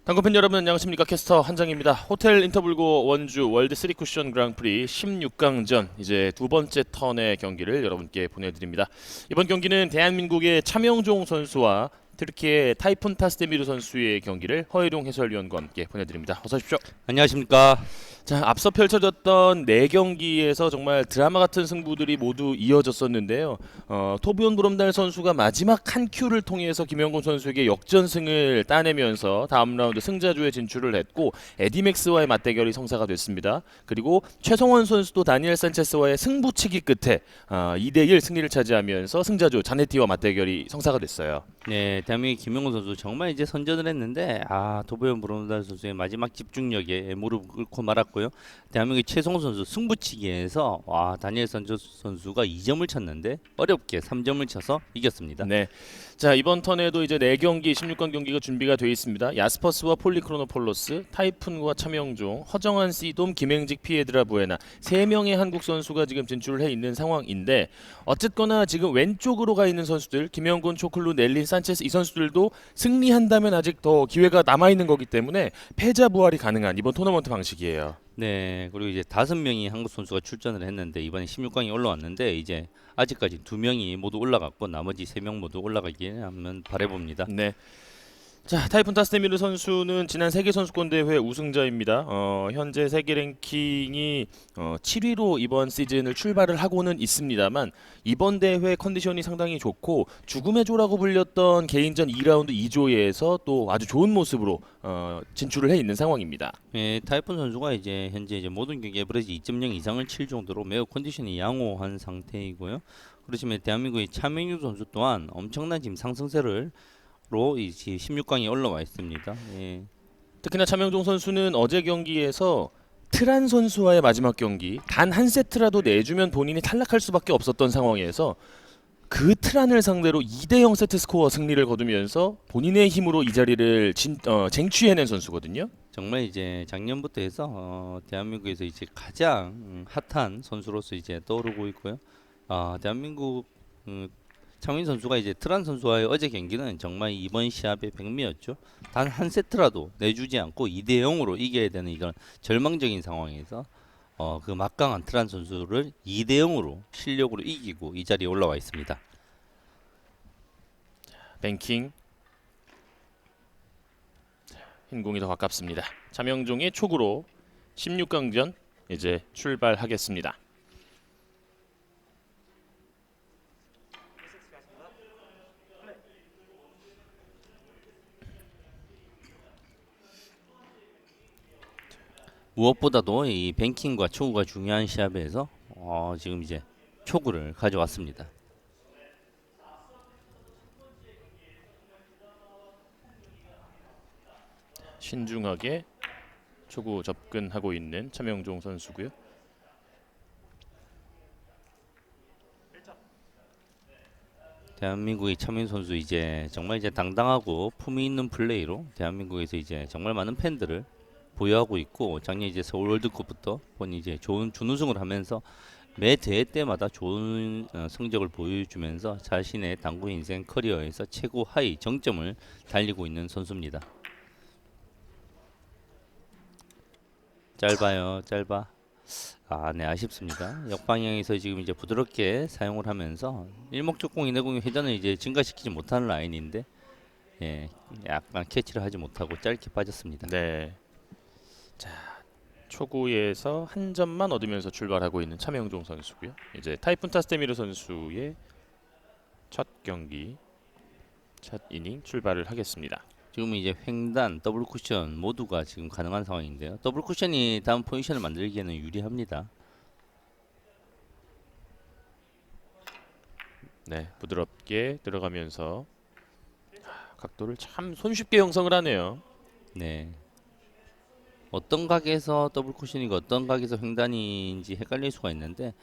당구팬 여러분 안녕하십니까. 캐스터 한장입니다. 호텔 인터블고 원주 월드 3쿠션 그랑프리 16강전 이제 두 번째 턴의 경기를 여러분께 보내드립니다. 이번 경기는 대한민국의 차명종 선수와 트르키의 타이푼 타스데미르 선수의 경기를 허일용 해설위원과 함께 보내드립니다. 어서 오십시오. 안녕하십니까. 자, 앞서 펼쳐졌던 네 경기에서 정말 드라마 같은 승부들이 모두 이어졌었는데요. 토비온 브롬달 선수가 마지막 한 큐를 통해서 김영곤 선수에게 역전승을 따내면서 다음 라운드 승자조에 진출을 했고 에디맥스와의 맞대결이 성사가 됐습니다. 그리고 최성원 선수도 다니엘 산체스와의 승부치기 끝에 2대1 승리를 차지하면서 승자조 자네티와 맞대결이 성사가 됐어요. 네, 대한민국 김영훈 선수 정말 이제 선전을 했는데 도보현 브로노달 선수의 마지막 집중력에 무릎 꿇고 말았고요. 대한민국의 최성훈 선수 승부치기에서 다니엘 산체스 선수가 2점을 쳤는데 어렵게 3점을 쳐서 이겼습니다. 네. 자, 이번 턴에도 이제 4경기 16강 경기가 준비가 되어 있습니다. 야스퍼스와 폴리크로노폴로스, 타이푼과 차명종, 허정한 씨돔, 김행직 피에드라 부에나 3명의 한국 선수가 지금 진출을 해 있는 상황인데 어쨌거나 지금 왼쪽으로 가 있는 선수들 김영곤, 초클루, 넬린, 산체스 이 선수들도 승리한다면 아직 더 기회가 남아 있는 거기 때문에 패자 부활이 가능한 이번 토너먼트 방식이에요. 네, 그리고 이제 5명이 한국 선수가 출전을 했는데 이번에 16강에 올라왔는데 이제 아직까지 2명이 모두 올라갔고 나머지 3명 모두 올라가길 한번 바라봅니다. 네. 자, 타이푼 타스데미르 선수는 지난 세계 선수권 대회 우승자입니다. 현재 세계 랭킹이 7위로 이번 시즌을 출발을 하고는 있습니다만 이번 대회 컨디션이 상당히 좋고 죽음의 조라고 불렸던 개인전 2라운드 2조에서 또 아주 좋은 모습으로 진출을 해 있는 상황입니다. 예, 타이푼 선수가 이제 현재 이제 모든 경기 에버리지 2.0 이상을 칠 정도로 매우 컨디션이 양호한 상태이고요. 그렇지만 대한민국의 차명유 선수 또한 엄청난 지금 상승세를 로 이제 16강에 올라와 있습니다. 예. 특히나 차명종 선수는 어제 경기에서 트란 선수와의 마지막 경기 단 한 세트라도 내주면 본인이 탈락할 수밖에 없었던 상황에서 그 트란을 상대로 2대0 세트 스코어 승리를 거두면서 본인의 힘으로 이 자리를 쟁취해낸 선수거든요. 정말 이제 작년부터 해서 대한민국에서 이제 가장 핫한 선수로서 이제 떠오르고 있고요. 대한민국 차민 선수가 이제 트란 선수와의 어제 경기는 정말 이번 시합의 백미였죠. 단 한 세트라도 내주지 않고 2대 0으로 이겨야 되는 이런 절망적인 상황에서 그 막강한 트란 선수를 2대 0으로 실력으로 이기고 이 자리에 올라와 있습니다. 뱅킹 흰 공이 더 가깝습니다. 차명종의 촉으로 16강전 이제 출발하겠습니다. 무엇보다도 이 뱅킹과 초구가 중요한 시합에서 지금 이제 초구를 가져왔습니다. 신중하게 초구 접근하고 있는 차명종 선수고요. 대한민국의 차민 선수 이제 정말 이제 당당하고 품위 있는 플레이로 대한민국에서 이제 정말 많은 팬들을 보유하고 있고 작년 이제 서울 월드컵부터 본인 이제 좋은 준우승을 하면서 매 대회 때마다 좋은 성적을 보여주면서 자신의 당구 인생 커리어에서 최고 하이 정점을 달리고 있는 선수입니다. 짧아요, 짧아. 네, 아쉽습니다. 역방향에서 지금 이제 부드럽게 사용을 하면서 일목적공 이내공의 회전을 이제 증가시키지 못하는 라인인데, 예, 약간 캐치를 하지 못하고 짧게 빠졌습니다. 네. 자, 초구에서 한 점만 얻으면서 출발하고 있는 차명종 선수고요. 이제 타이푼 타스데미르 선수의 첫 경기, 첫 이닝 출발을 하겠습니다. 지금 이제 횡단, 더블 쿠션 모두가 지금 가능한 상황인데요. 더블 쿠션이 다음 포지션을 만들기에는 유리합니다. 네, 부드럽게 들어가면서 각도를 참 손쉽게 형성을 하네요. 네. 어떤 각에서 더블 쿠션이고 어떤 각에서 횡단인지 헷갈릴 수가 있는데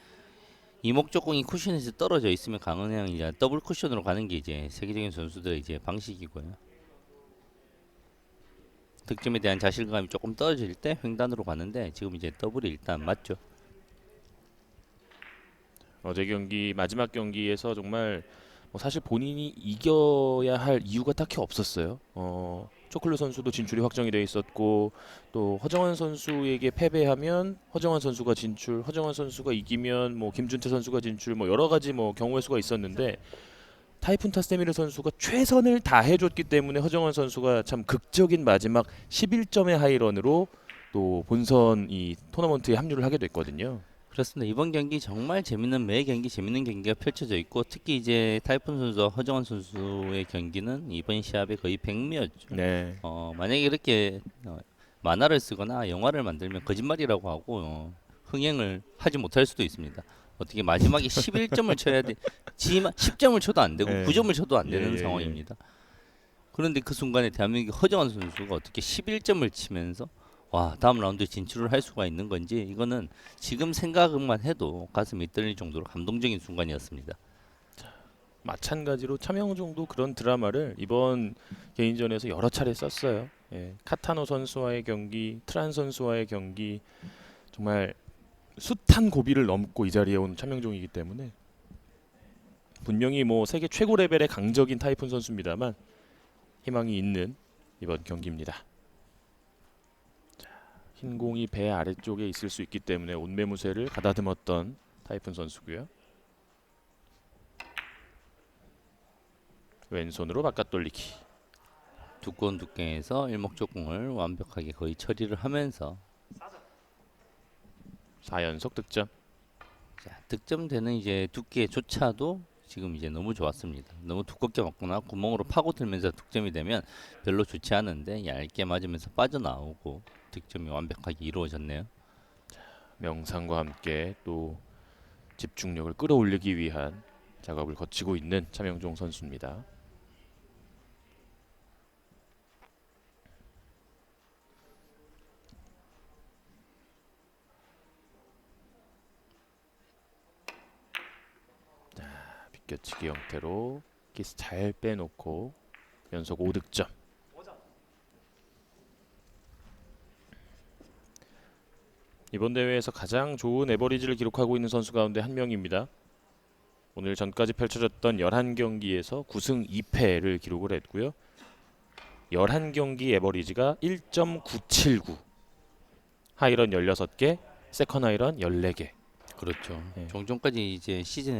이목적공이 쿠션에서 떨어져 있으면 강은행 이제 더블 쿠션으로 가는 게 이제 세계적인 선수들의 이제 방식이고요. 득점에 대한 자신감이 조금 떨어질 때 횡단으로 가는데 지금 이제 더블이 일단 맞죠. 어제 경기 마지막 경기에서 정말 사실 본인이 이겨야 할 이유가 딱히 없었어요. 초클루 선수도 진출이 확정이 돼 있었고 또 허정환 선수에게 패배하면 허정환 선수가 진출, 허정환 선수가 이기면 뭐 김준태 선수가 진출, 뭐 여러 가지 뭐 경우의 수가 있었는데 타이푼 타스테미르 선수가 최선을 다해줬기 때문에 허정환 선수가 참 극적인 마지막 11점의 하이런으로 또 본선 이 토너먼트에 합류를 하게 됐거든요. 그렇습니다. 이번 경기 정말 재밌는 매 경기 재밌는 경기가 펼쳐져 있고 특히 이제 타이푼 선수와 허정환 선수의 경기는 이번 시합의 거의 백미였죠. 네. 만약에 이렇게 만화를 쓰거나 영화를 만들면 거짓말이라고 하고 흥행을 하지 못할 수도 있습니다. 어떻게 마지막에 11점을 쳐야 돼. 지만 10점을 쳐도 안 되고 네. 9점을 쳐도 안 예, 되는 예, 상황입니다. 그런데 그 순간에 대한민국 허정환 선수가 어떻게 11점을 치면서 와 다음 라운드 진출을 할 수가 있는 건지 이거는 지금 생각만 해도 가슴이 떨릴 정도로 감동적인 순간이었습니다. 마찬가지로 차명종도 그런 드라마를 이번 개인전에서 여러 차례 썼어요. 예, 카타노 선수와의 경기, 트란 선수와의 경기 정말 숱한 고비를 넘고 이 자리에 온 차명종이기 때문에 분명히 뭐 세계 최고 레벨의 강적인 타이푼 선수입니다만 희망이 있는 이번 경기입니다. 자, 흰 공이 배 아래쪽에 있을 수 있기 때문에 온매무새를 가다듬었던 타이푼 선수고요. 왼손으로 바깥 돌리기. 두꺼운 두께에서 일목적공을 완벽하게 거의 처리를 하면서 4연속 득점. 자, 득점되는 이제 두께조차도 지금 이제 너무 좋았습니다. 너무 두껍게 맞거나 구멍으로 파고들면서 득점이 되면 별로 좋지 않은데 얇게 맞으면서 빠져나오고 득점이 완벽하게 이루어졌네요. 명상과 함께 또 집중력을 끌어올리기 위한 작업을 거치고 있는 차명종 선수입니다. 비껴치기 형태로 키스 잘 빼놓고 연속 5득점. 이번 대회에서 가장 좋은 에버리지를 기록하고 있는 선수 가운데 한 명입니다. 오늘 전까지 펼쳐졌던 11경기에서 9승 2패를 기록을 했고요. 11경기 에버리지가 1.979. 하이런 16개, 세컨 하이런 14개. 그렇죠. 네. 종전까지 이제 시즌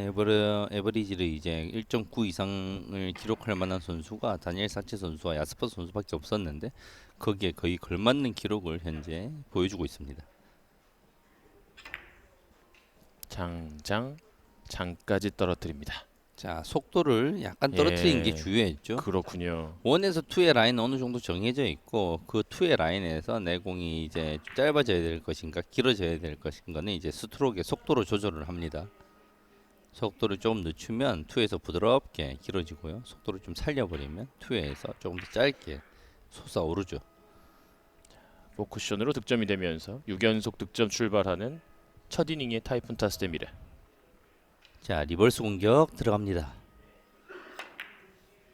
에버리지를 이제 1.9 이상을 기록할 만한 선수가 다니엘 사체 선수와 야스퍼 선수밖에 없었는데 거기에 거의 걸맞는 기록을 현재 보여주고 있습니다. 장까지 떨어뜨립니다. 자, 속도를 약간 떨어뜨리는 게 예, 주요했죠. 그렇군요. 1에서 2의 라인은 어느 정도 정해져 있고 그 2의 라인에서 내공이 이제 짧아져야 될 것인가 길어져야 될 것인가는 이제 스트로크의 속도로 조절을 합니다. 속도를 조금 늦추면 2에서 부드럽게 길어지고요. 속도를 좀 살려버리면 2에서 조금 더 짧게 솟아오르죠. 포쿠션으로 득점이 되면서 6연속 득점 출발하는 첫 이닝의 타이푼 타스데미르. 자, 리버스 공격 들어갑니다.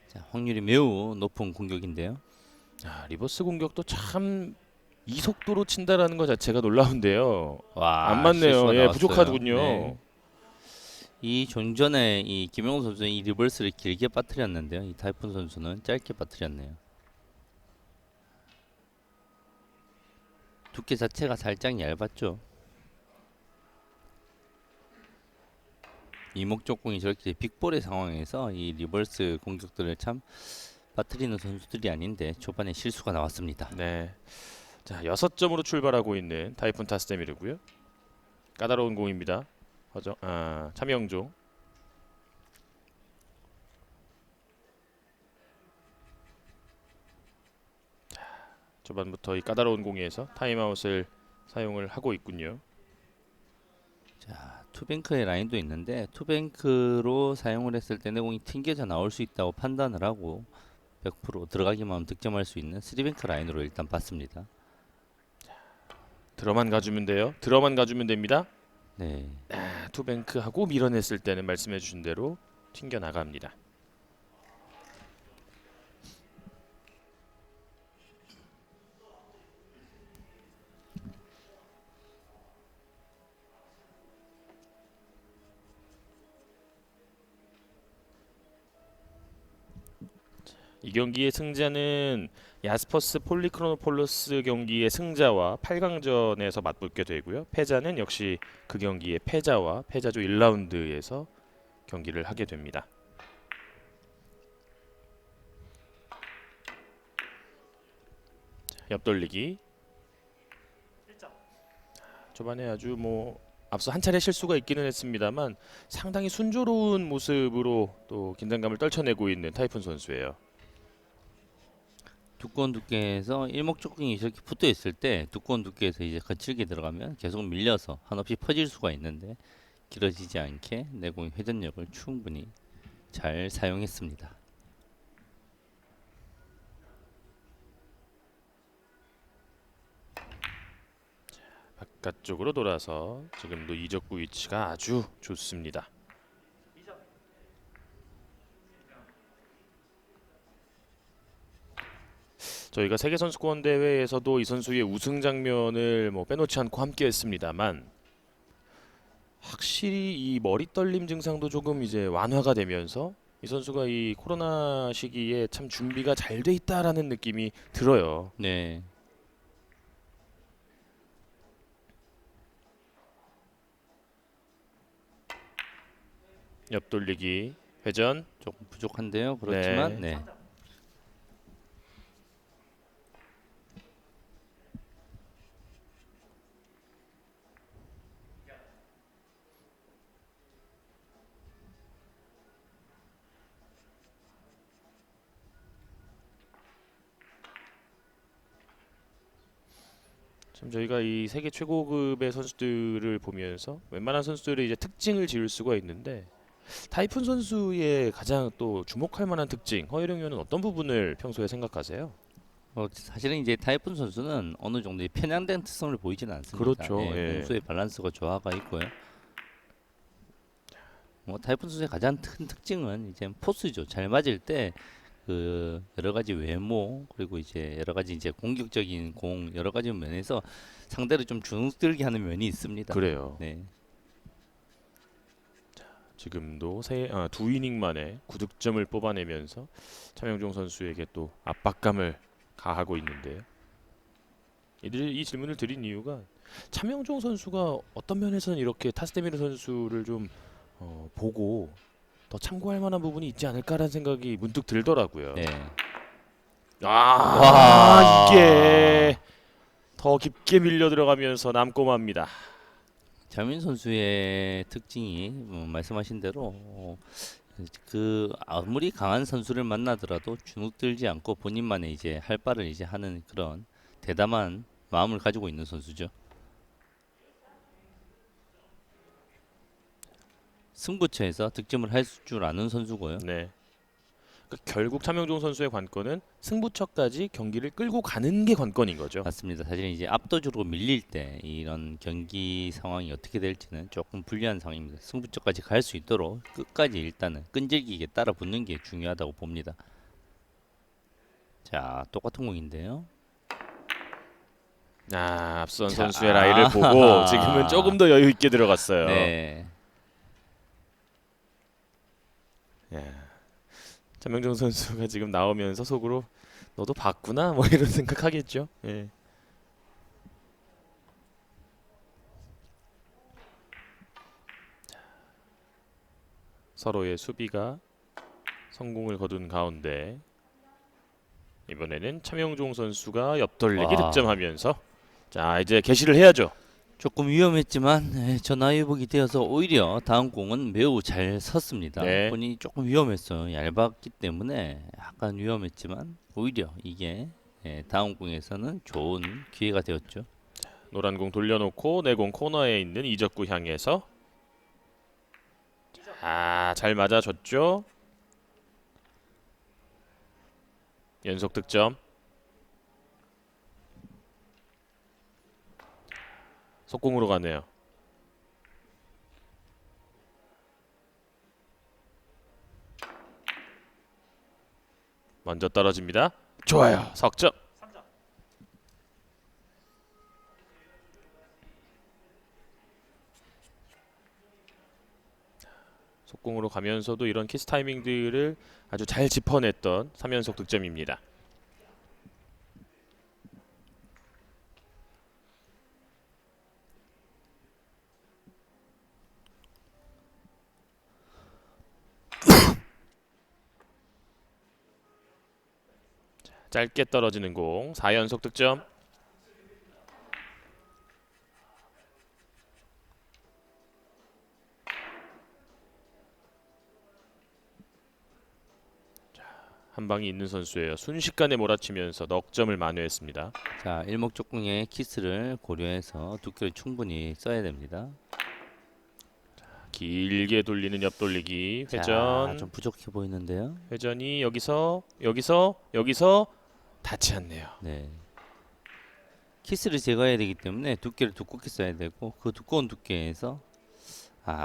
자, 확률이 매우 높은 공격인데요. 리버스 공격도 참 이 속도로 친다라는 것 자체가 놀라운데요. 와, 안 맞네요. 실수가 예, 나왔어요. 부족하군요. 네. 이 종전에 이 김영호 선수는 이 리버스를 길게 빠뜨렸는데요. 이 타이푼 선수는 짧게 빠뜨렸네요. 두께 자체가 살짝 얇았죠. 이목적공이 저렇게 빅볼의 상황에서 이 리버스 공격들을 참 빠뜨리는 선수들이 아닌데 초반에 실수가 나왔습니다. 네. 자, 6점으로 출발하고 있는 타이푼 타스데미르고요. 까다로운 공입니다. 차명종. 초반부터 이 까다로운 공에서 타임아웃을 사용을 하고 있군요. 자, 투뱅크의 라인도 있는데 투뱅크로 사용을 했을 때 내공이 튕겨져 나올 수 있다고 판단을 하고 100% 들어가기만 하면 득점할 수 있는 3뱅크 라인으로 일단 봤습니다. 들어만 가주면 돼요. 들어만 가주면 됩니다. 네. 투뱅크하고 밀어냈을 때는 말씀해주신 대로 튕겨 나갑니다. 이 경기의 승자는 야스퍼스 폴리크로노폴로스 경기의 승자와 8강전에서 맞붙게 되고요. 패자는 역시 그 경기의 패자와 패자조 1라운드에서 경기를 하게 됩니다. 옆돌리기. 초반에 아주 앞서 한 차례 실수가 있기는 했습니다만 상당히 순조로운 모습으로 또 긴장감을 떨쳐내고 있는 타이푼 선수예요. 두꺼운 두께에서 일목적공이 이렇게 붙어 있을 때 두꺼운 두께에서 이제 거칠게 들어가면 계속 밀려서 한없이 퍼질 수가 있는데 길어지지 않게 내공의 회전력을 충분히 잘 사용했습니다. 바깥쪽으로 돌아서 지금도 이적구 위치가 아주 좋습니다. 저희가 세계선수권 대회에서도 이 선수의 우승 장면을 빼놓지 않고 함께했습니다만 확실히 이 머리 떨림 증상도 조금 이제 완화가 되면서 이 선수가 이 코로나 시기에 참 준비가 잘 돼 있다라는 느낌이 들어요. 네, 옆돌리기 회전. 조금 부족한데요. 그렇지만 네. 네. 지금 저희가 이 세계 최고급의 선수들을 보면서 웬만한 선수들의 이제 특징을 지을 수가 있는데 타이푼 선수의 가장 또 주목할 만한 특징, 허일영 위원은 어떤 부분을 평소에 생각하세요? 사실은 이제 타이푼 선수는 어느 정도의 편향된 특성을 보이지는 않습니다. 그렇죠. 예, 예. 공수의 밸런스가 조화가 있고요. 타이푼 선수의 가장 큰 특징은 이제 포스죠. 잘 맞을 때 그 여러 가지 외모 그리고 이제 여러 가지 이제 공격적인 공 여러 가지 면에서 상대를 좀 주눅들게 하는 면이 있습니다. 그래요. 네, 지금도 두 이닝 만에 9득점을 뽑아내면서 차명종 선수에게 또 압박감을 가하고 있는데요. 이 질문을 드린 이유가 차명종 선수가 어떤 면에서는 이렇게 타스테미르 선수를 좀 보고 더 참고할 만한 부분이 있지 않을까라는 생각이 문득 들더라고요. 네. 와, 이게 더 깊게 밀려 들어가면서 남고맙니다. 자민 선수의 특징이 말씀하신 대로 그 아무리 강한 선수를 만나더라도 주눅들지 않고 본인만의 이제 할 바를 이제 하는 그런 대담한 마음을 가지고 있는 선수죠. 승부처에서 득점을 할 줄 아는 선수고요. 네. 그러니까 결국 차명종 선수의 관건은 승부처까지 경기를 끌고 가는 게 관건인 거죠. 맞습니다. 사실 이제 압도적으로 밀릴 때 이런 경기 상황이 어떻게 될지는 조금 불리한 상황입니다. 승부처까지 갈 수 있도록 끝까지 일단은 끈질기게 따라 붙는 게 중요하다고 봅니다. 자, 똑같은 공인데요. 앞선 자, 선수의 라이를 보고 지금은 조금 더 여유 있게 들어갔어요. 네. 예. 차명종 선수가 지금 나오면서 속으로 너도 봤구나 뭐 이런 생각하겠죠. 예. 서로의 수비가 성공을 거둔 가운데 이번에는 차명종 선수가 옆돌리기 와. 득점하면서 자 이제 개시를 해야죠. 조금 위험했지만 전화위복이 되어서 오히려 다음 공은 매우 잘 섰습니다. 네. 본인이 조금 위험했어요. 얇았기 때문에 약간 위험했지만 오히려 이게 다음 공에서는 좋은 기회가 되었죠. 노란 공 돌려놓고 내공 코너에 있는 이적구 향해서 잘 맞아줬죠. 연속 득점. 속공으로 가네요. 먼저 떨어집니다. 좋아요. 석점. 속공으로 가면서도 이런 키스 타이밍들을 아주 잘 짚어냈던 3연속 득점입니다. 짧게 떨어지는 공 4연속 득점. 한 방이 있는 선수예요. 순식간에 몰아치면서 넉 점을 만회했습니다. 자, 일목적공의 키스를 고려해서 두께를 충분히 써야 됩니다. 길게 돌리는 옆돌리기 자, 회전. 좀 부족해 보이는데요. 회전이 여기서 닿지 않네요. 네. 키스를 제거해야 되기 때문에 두께를 두껍게 써야 되고 그 두꺼운 두께에서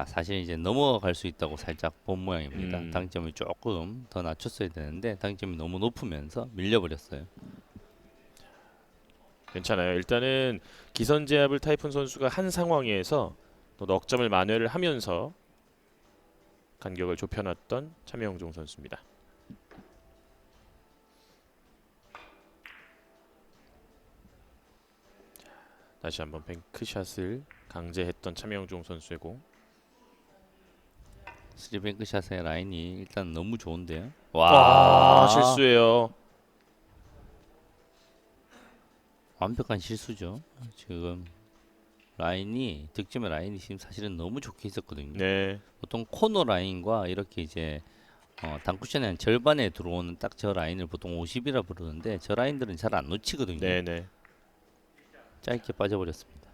사실 이제 넘어갈 수 있다고 살짝 본 모양입니다. 당점을 조금 더 낮췄어야 되는데 당점이 너무 높으면서 밀려버렸어요. 괜찮아요. 일단은 기선 제압을 타이푼 선수가 한 상황에서 또 넉 점을 만회를 하면서 간격을 좁혀놨던 차명종 선수입니다. 다시 한번 뱅크샷을 강제했던 차명종 선수의 공. 3뱅크 샷의 라인이 일단 너무 좋은데요. 실수예요. 완벽한 실수죠. 지금 라인이 득점의 라인이 지금 사실은 너무 좋게 있었거든요. 네. 보통 코너 라인과 이렇게 이제 단쿠션의 한 절반에 들어오는 딱 저 라인을 보통 50이라 부르는데 저 라인들은 잘 안 놓치거든요. 네네. 짧게 빠져버렸습니다.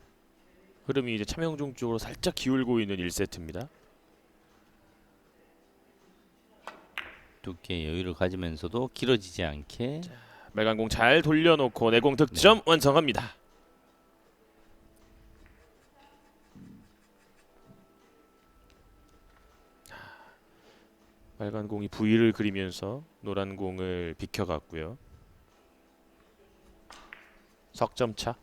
흐름이 이제 차명종 쪽으로 살짝 기울고 있는 1세트입니다. 두께 여유를 가지면서도 길어지지 않게 빨간 공 잘 돌려놓고 내공 득점 완성합니다. 빨간 공이 V를 그리면서 노란 공을 비켜갔고요. 석점 차.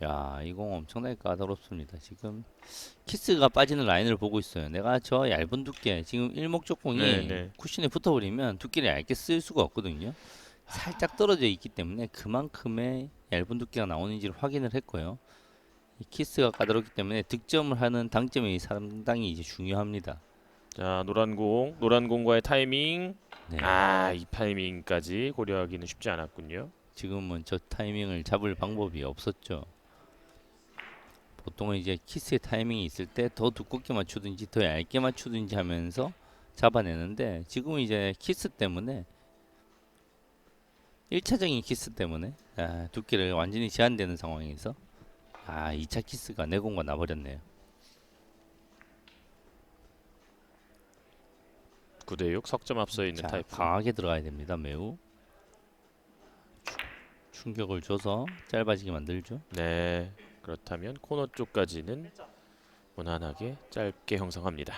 야, 이 공 엄청나게 까다롭습니다. 지금 키스가 빠지는 라인을 보고 있어요. 내가 저 얇은 두께 지금 일목적공이 네네. 쿠션에 붙어버리면 두께를 얇게 쓸 수가 없거든요. 살짝 떨어져 있기 때문에 그만큼의 얇은 두께가 나오는지를 확인을 했고요. 이 키스가 까다롭기 때문에 득점을 하는 당점이 상당히 이제 중요합니다. 자, 노란 공과의 타이밍. 네. 이 타이밍까지 고려하기는 쉽지 않았군요. 지금은 저 타이밍을 잡을 방법이 없었죠. 보통은 이제 키스의 타이밍이 있을 때 더 두껍게 맞추든지 더 얇게 맞추든지 하면서 잡아내는데 지금은 이제 키스 때문에 1차적인 키스 때문에 두께를 완전히 제한되는 상황에서 2차 키스가 내공과 나버렸네요. 9대6 석점 앞서 있는 자, 타이푼. 강하게 들어가야 됩니다. 매우 충격을 줘서 짧아지게 만들죠. 네. 그렇다면 코너 쪽까지는 무난하게 짧게 형성합니다.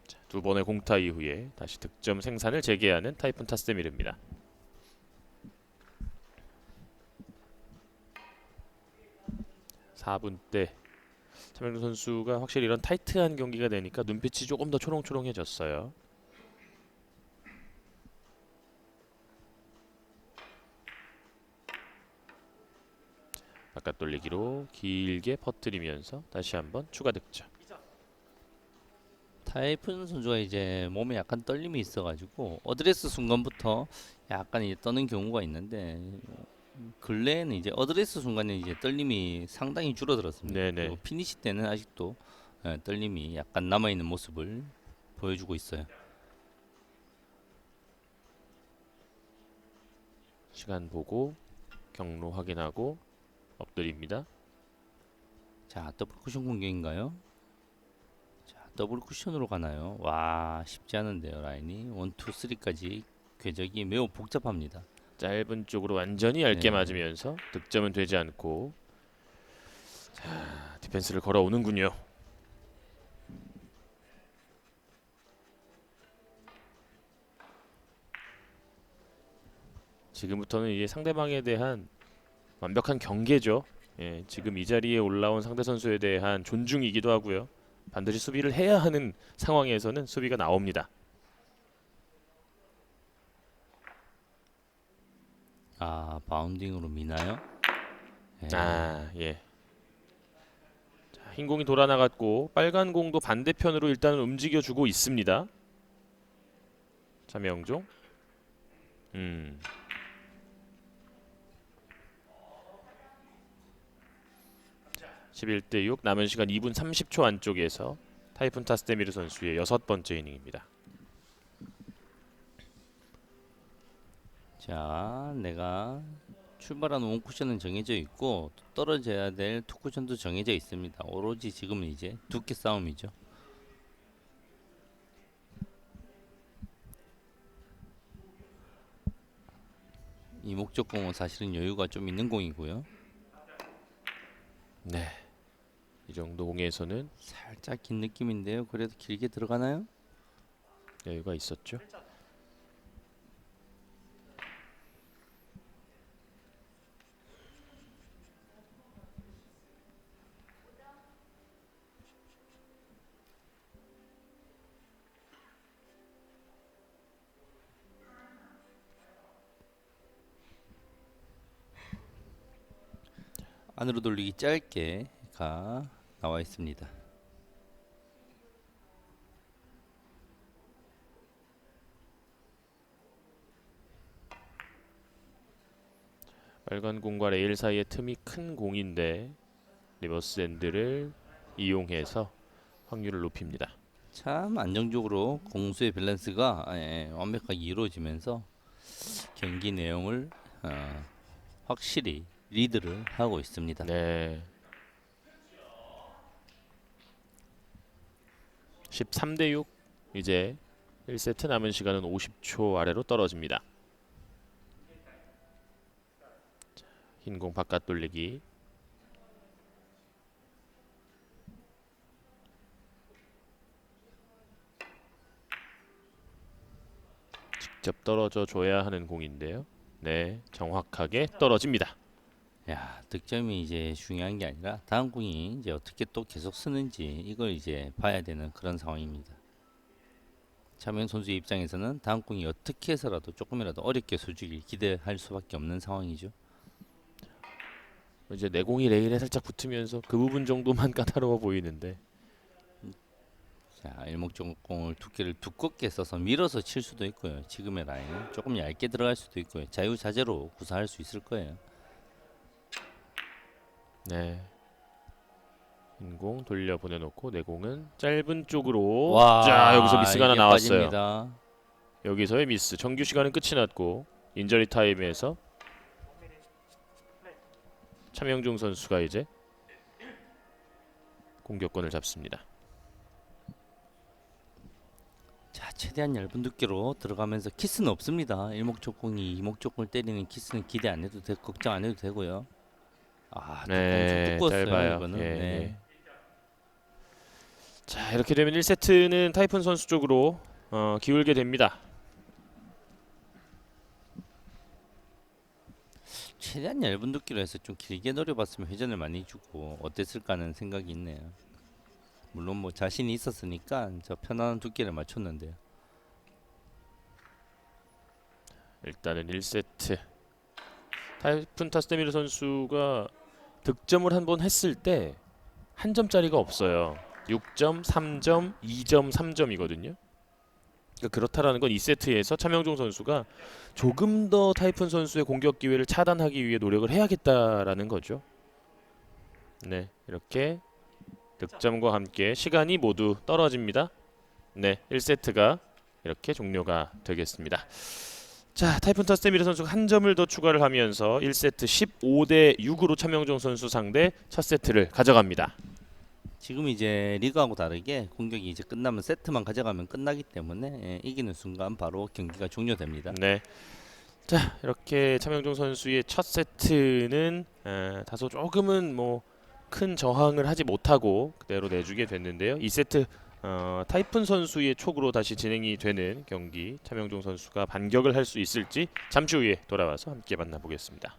자, 두 번의 공타 이후에 다시 득점 생산을 재개하는 타이푼 타스데미르입니다. (4분) 때 차명준 선수가 확실히 이런 타이트한 경기가 되니까 눈빛이 조금 더 초롱초롱해졌어요. 바깥 돌리기로 길게 퍼뜨리면서 다시 한번 추가 득점. 타이푼 선수가 이제 몸에 약간 떨림이 있어가지고 어드레스 순간부터 약간 이제 떠는 경우가 있는데 근래에는 이제 어드레스 순간에 이제 떨림이 상당히 줄어들었습니다. 네네. 그리고 피니시 때는 아직도 떨림이 약간 남아 있는 모습을 보여주고 있어요. 시간 보고 경로 확인하고 엎드립니다. 자, 더블 쿠션 공격인가요? 자, 더블 쿠션으로 가나요? 와, 쉽지 않은데요. 라인이 1, 2, 3까지 궤적이 매우 복잡합니다. 짧은 쪽으로 완전히 얇게 네. 맞으면서 득점은 되지 않고, 자, 디펜스를 걸어오는군요. 지금부터는 이제 상대방에 대한 완벽한 경계죠. 예, 지금 이 자리에 올라온 상대 선수에 대한 존중이기도 하고요. 반드시 수비를 해야 하는 상황에서는 수비가 나옵니다. 아, 바운딩으로 미나요? 예. 아, 예. 자, 흰 공이 돌아 나갔고 빨간 공도 반대편으로 일단은 움직여 주고 있습니다. 차명종. 11대 6 남은 시간 2분 30초 안쪽에서 타이푼 타스데미르 선수의 6번째 이닝입니다. 자, 내가 출발하는 원쿠션은 정해져 있고 떨어져야 될 투쿠션도 정해져 있습니다. 오로지 지금은 이제 두께 싸움이죠. 이 목적 공은 사실은 여유가 좀 있는 공이고요. 네. 이 정도 공에서는 살짝 긴 느낌인데요. 그래도 길게 들어가나요? 여유가 있었죠. 안으로 돌리기 짧게가 나와 있습니다. 빨간 공과 레일 사이의 틈이 큰 공인데 리버스 엔드를 이용해서 확률을 높입니다. 참 안정적으로 공수의 밸런스가 완벽하게 이루어지면서 경기 내용을 확실히 리드를 하고 있습니다. 네. 13대 6 이제 1세트 남은 시간은 50초 아래로 떨어집니다. 흰 공 바깥 돌리기. 직접 떨어져 줘야 하는 공인데요. 네, 정확하게 떨어집니다. 야, 득점이 이제 중요한 게 아니라 다음 공이 이제 어떻게 또 계속 쓰는지 이걸 이제 봐야 되는 그런 상황입니다. 차명 선수의 입장에서는 다음 공이 어떻게 해서라도 조금이라도 어렵게 쏘주길 기대할 수밖에 없는 상황이죠. 이제 내공이 레일에 살짝 붙으면서 그 부분 정도만 까다로워 보이는데 자, 일목적공을 두께를 두껍게 써서 밀어서 칠 수도 있고요. 지금의 라인 조금 얇게 들어갈 수도 있고요. 자유자재로 구사할 수 있을 거예요. 네. 흰공 돌려 보내놓고 내공은 짧은 쪽으로. 와, 자, 여기서 미스가 하나 이게 나왔어요. 빠집니다. 여기서의 미스. 정규 시간은 끝이 났고 인저리 타임에서 차명종 선수가 이제 공격권을 잡습니다. 자, 최대한 얇은 두께로 들어가면서 키스는 없습니다. 일목적공이 이목적공을 때리는 키스는 기대 안 해도 되고 걱정 안 해도 되고요. 아, 네, 두꺼웠어요. 짧아요. 이거는. 예, 네. 예. 자, 이렇게 되면 1세트는 타이푼 선수 쪽으로 기울게 됩니다. 최대한 얇은 두께로 해서 좀 길게 노려봤으면 회전을 많이 주고 어땠을까 하는 생각이 있네요. 물론 뭐 자신이 있었으니까 저 편안한 두께를 맞췄는데요. 일단은 1세트 타이푼 타스데미르 선수가 득점을 한 번 했을 때 한 점짜리가 없어요. 6점, 3점, 2점, 3점이거든요. 그러니까 그렇다라는 건 2세트에서 차명종 선수가 조금 더 타이푼 선수의 공격 기회를 차단하기 위해 노력을 해야겠다라는 거죠. 네, 이렇게 득점과 함께 시간이 모두 떨어집니다. 네, 1세트가 이렇게 종료가 되겠습니다. 자, 타이푼 타스데미르 선수가 한 점을 더 추가를 하면서 1세트 15대 6으로 차명종 선수 상대 첫 세트를 가져갑니다. 지금 이제 리그하고 다르게 공격이 이제 끝나면 세트만 가져가면 끝나기 때문에 이기는 순간 바로 경기가 종료됩니다. 네. 자, 이렇게 차명종 선수의 첫 세트는 다소 조금은 뭐 큰 저항을 하지 못하고 그대로 내주게 됐는데요. 2세트 타이푼 선수의 촉으로 다시 진행이 되는 경기, 차명종 선수가 반격을 할 수 있을지 잠시 후에 돌아와서 함께 만나보겠습니다.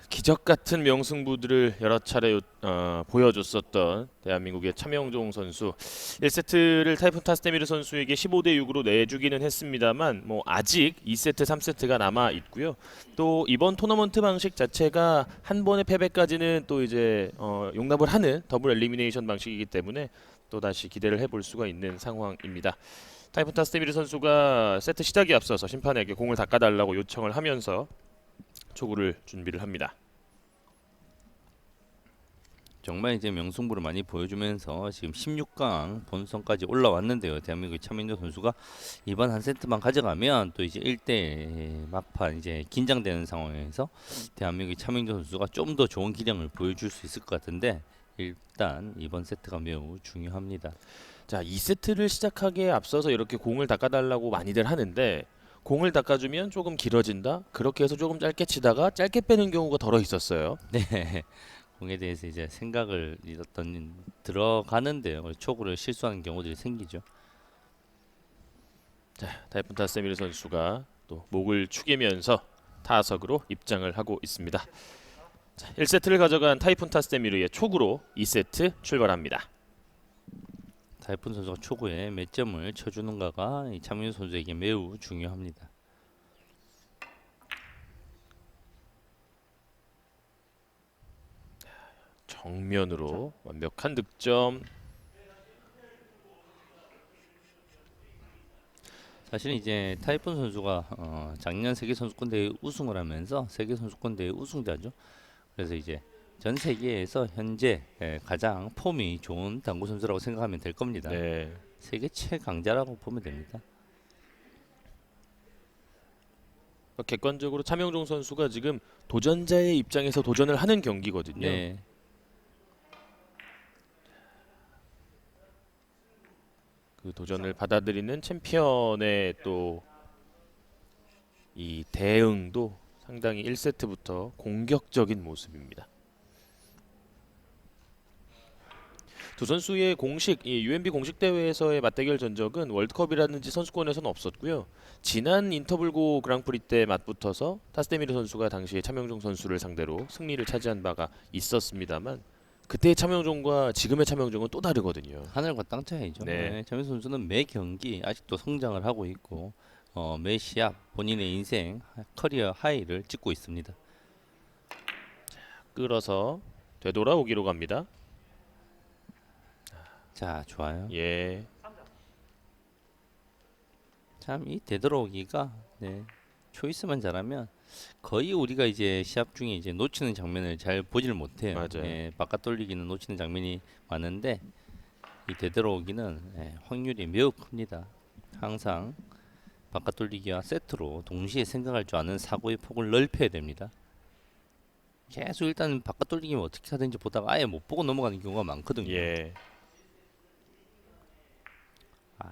기적 같은 명승부들을 여러 차례 보여줬었던 대한민국의 차명종 선수 1세트를 타이푼 타스테미르 선수에게 15대 6으로 내주기는 했습니다만 뭐 아직 2세트, 3세트가 남아 있고요. 또 이번 토너먼트 방식 자체가 한 번의 패배까지는 또 이제 용납을 하는 더블 엘리미네이션 방식이기 때문에 또 다시 기대를 해볼 수가 있는 상황입니다. 타이푼 타스테미르 선수가 세트 시작에 앞서서 심판에게 공을 닦아달라고 요청을 하면서 초구를 준비를 합니다. 정말 이제 명승부를 많이 보여주면서 지금 16강 본선까지 올라왔는데요. 대한민국 차민도 선수가 이번 한 세트만 가져가면 또 이제 1대 막판 이제 긴장되는 상황에서 대한민국 차민도 선수가 좀 더 좋은 기량을 보여줄 수 있을 것 같은데 일단 이번 세트가 매우 중요합니다. 자, 2세트를 시작하기에 앞서서 이렇게 공을 닦아달라고 많이들 하는데 공을 닦아주면 조금 길어진다. 그렇게 해서 조금 짧게 치다가 짧게 빼는 경우가 더러 있었어요. 네. 공에 대해서 이제 생각을 어떤 들어가는데요. 초구를 실수하는 경우들이 생기죠. 타이푼 타스테미르 선수가 또 목을 축이면서 타석으로 입장을 하고 있습니다. 자, 1세트를 가져간 타이푼 타스테미르의 초구로 2세트 출발합니다. 타이푼 선수가 초구에 몇 점을 쳐주는가가 이 차민우 선수에게 매우 중요합니다. 정면으로 완벽한 득점. 사실 이제 타이푼 선수가 작년 세계 선수권 대회 우승을 하면서 세계 선수권 대회 우승자죠. 그래서 이제 전 세계에서 현재 가장 폼이 좋은 당구 선수라고 생각하면 될 겁니다. 네. 세계 최강자라고 보면 됩니다. 객관적으로 차명종 선수가 지금 도전자의 입장에서 도전을 하는 경기거든요. 네. 그 도전을 받아들이는 챔피언의 또 이 대응도 상당히 1세트부터 공격적인 모습입니다. 두 선수의 공식 이 UMB 공식 대회에서의 맞대결 전적은 월드컵이라든지 선수권에서는 없었고요. 지난 인터블고 그랑프리 때 맞붙어서 타스테미르 선수가 당시에 차명종 선수를 상대로 승리를 차지한 바가 있었습니다만 그때의 차명종과 지금의 차명종은 또 다르거든요. 하늘과 땅 차이죠. 네. 네. 차민우 선수는 매 경기 아직도 성장을 하고 있고 매 시합 본인의 인생 커리어 하이를 찍고 있습니다. 끌어서 되돌아오기로 갑니다. 자, 좋아요. 예. 참 이 되돌아오기가 초이스만 잘하면 거의 우리가 이제 시합 중에 이제 놓치는 장면을 잘 보지를 못해요. 맞아요. 바깥 돌리기는 놓치는 장면이 많은데 이 되돌아오기는 확률이 매우 큽니다. 항상 바깥 돌리기와 세트로 동시에 생각할 줄 아는 사고의 폭을 넓혀야 됩니다. 계속 일단 바깥 돌리기면 어떻게 하든지 보다가 아예 못 보고 넘어가는 경우가 많거든요. 예.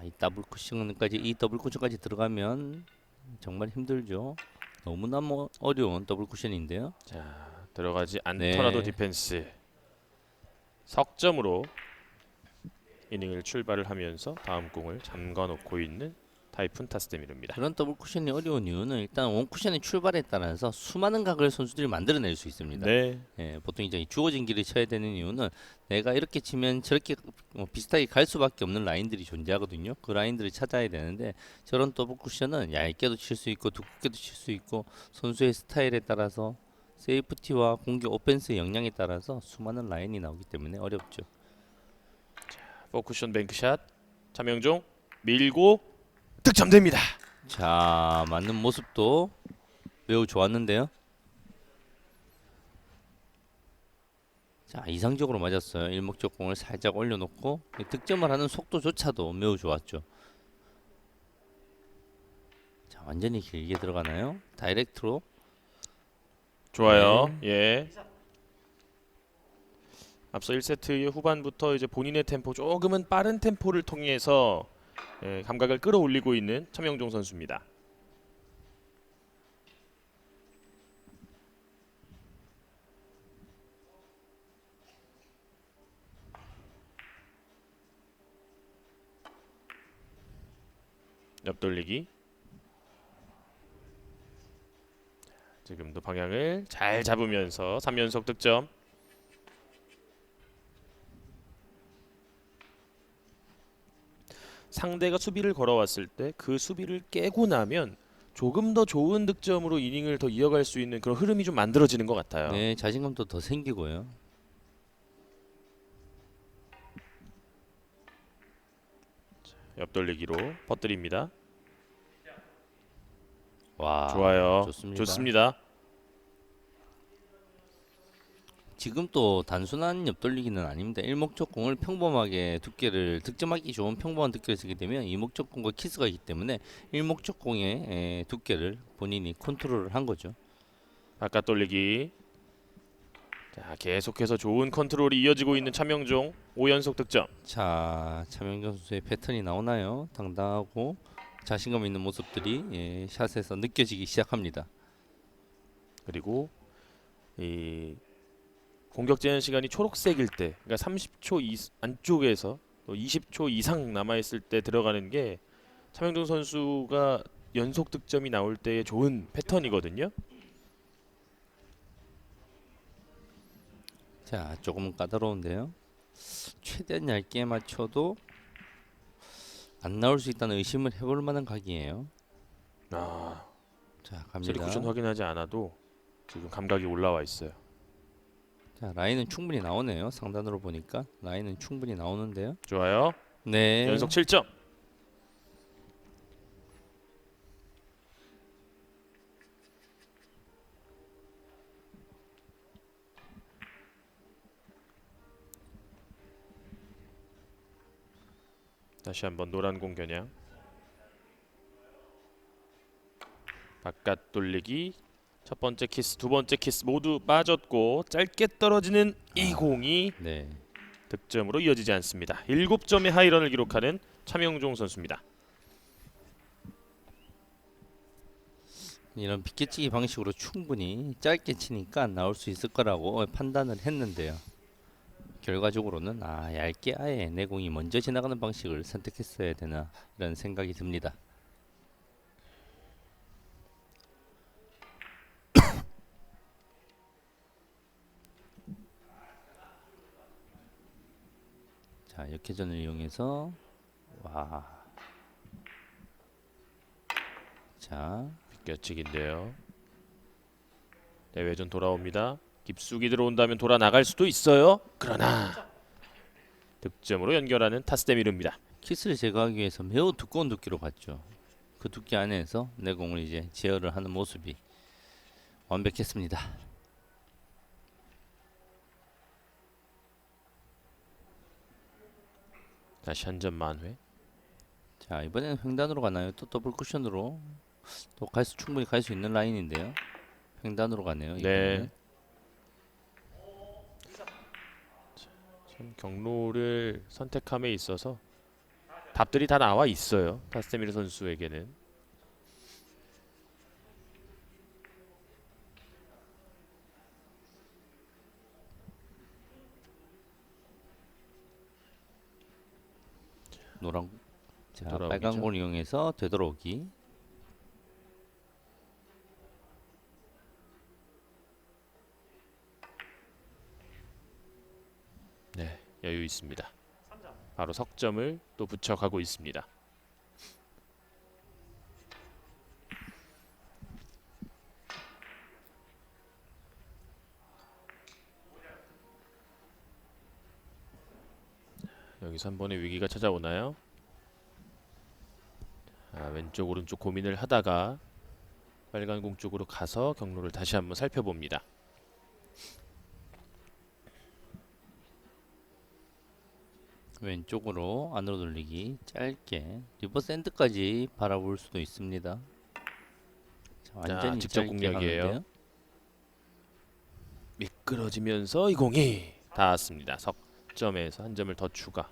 이 더블 쿠션까지 들어가면 정말 힘들죠. 너무나 어려운 더블 쿠션인데요. 자, 들어가지 않더라도 네. 디펜스. 석점으로 이닝을 출발을 하면서 다음 공을 잠가 놓고 있는 타이푼 타스테미르입니다. 그런 더블 쿠션이 어려운 이유는 일단 원 쿠션의 출발에 따라서 수많은 각을 선수들이 만들어낼 수 있습니다. 네. 보통 이제 주어진 길을 쳐야 되는 이유는 내가 이렇게 치면 저렇게 비슷하게 갈 수밖에 없는 라인들이 존재하거든요. 그 라인들을 찾아야 되는데 저런 더블 쿠션은 얇게도 칠 수 있고 두껍게도 칠 수 있고 선수의 스타일에 따라서 세이프티와 공격 오펜스의 역량에 따라서 수많은 라인이 나오기 때문에 어렵죠. 포쿠션 뱅크샷. 차명종 밀고 득점됩니다. 자, 맞는 모습도 매우 좋았는데요. 자, 이상적으로 맞았어요. 일목적 공을 살짝 올려놓고 득점을 하는 속도조차도 매우 좋았죠. 자, 완전히 길게 들어가나요? 다이렉트로. 좋아요. 네. 예. 앞서 1세트의 후반부터 이제 본인의 템포 조금은 빠른 템포를 통해서 감각을 끌어올리고 있는 차명종 선수입니다. 옆돌리기. 지금도 방향을 잘 잡으면서 3연속 득점. 상대가 수비를 걸어왔을 때 그 수비를 깨고 나면 조금 더 좋은 득점으로 이닝을 더 이어갈 수 있는 그런 흐름이 좀 만들어지는 것 같아요. 네, 자신감도 더 생기고요. 옆돌리기로 퍼뜨립니다. 와, 좋아요. 좋습니다. 좋습니다. 지금 또 단순한 옆돌리기는 아닙니다. 일목적공을 평범하게 두께를 득점하기 좋은 평범한 두께를 쓰게 되면 이목적공과 키스가 있기 때문에 일목적공의 두께를 본인이 컨트롤을 한 거죠. 바깥 돌리기. 자, 계속해서 좋은 컨트롤이 이어지고 있는 차명종 5연속 득점. 자, 차명경 선수의 패턴이 나오나요? 당당하고 자신감 있는 모습들이 샷에서 느껴지기 시작합니다. 그리고 이 공격 제한 시간이 초록색일 때, 그러니까 30초 안쪽에서 또 20초 이상 남아 있을 때 들어가는 게 차명종 선수가 연속 득점이 나올 때의 좋은 패턴이거든요. 자, 조금 까다로운데요. 최대한 얇게 맞춰도 안 나올 수 있다는 의심을 해볼 만한 각이에요. 아, 자, 3 갑니다. 쿠션 확인하지 않아도 지금 감각이 올라와 있어요. 자, 라인은 충분히 나오네요. 상단으로 보니까 라인은 충분히 나오는데요. 좋아요. 네. 연속 7점. 다시 한번 노란 공 겨냥. 바깥 돌리기. 첫 번째 키스, 두 번째 키스 모두 빠졌고 짧게 떨어지는 이 공이 네. 득점으로 이어지지 않습니다. 7점의 하이런을 기록하는 차명종 선수입니다. 이런 비껴치기 방식으로 충분히 짧게 치니까 나올 수 있을 거라고 판단을 했는데요. 결과적으로는 얇게 아예 내 공이 먼저 지나가는 방식을 선택했어야 되나 이런 생각이 듭니다. 자, 역회전을 이용해서 와. 자, 비껴치기인데요. 대회전 돌아옵니다. 깊숙이 들어온다면 돌아 나갈 수도 있어요. 그러나 득점으로 연결하는 타스데미르입니다. 키스를 제거하기 위해서 매우 두꺼운 두께로 갔죠. 그 두께 안에서 내 공을 이제 제어를 하는 모습이 완벽했습니다. 다시 한 점 만회. 자, 이번에는 횡단으로 가나요? 또 더블 쿠션으로 또 충분히 갈 수 있는 라인인데요. 횡단으로 가네요. 네. 이번에는. 참 경로를 선택함에 있어서 답들이 다 나와 있어요. 타스데미르 선수에게는. 노란 자, 되돌아오기죠. 빨간 공을 이용해서 되돌아오기. 네, 여유 있습니다. 바로 석점을 또 붙여가고 있습니다. 여기서 한 번의 위기가 찾아오나요? 왼쪽 오른쪽 고민을 하다가 빨간 공 쪽으로 가서 경로를 다시 한번 살펴봅니다. 왼쪽으로 안으로 돌리기 짧게 리버스 엔드까지 바라볼 수도 있습니다. 자, 완전히 직접 짧게 공략이에요. 가는데요. 미끄러지면서 이 공이 닿았습니다. 석점에서 한 점을 더 추가.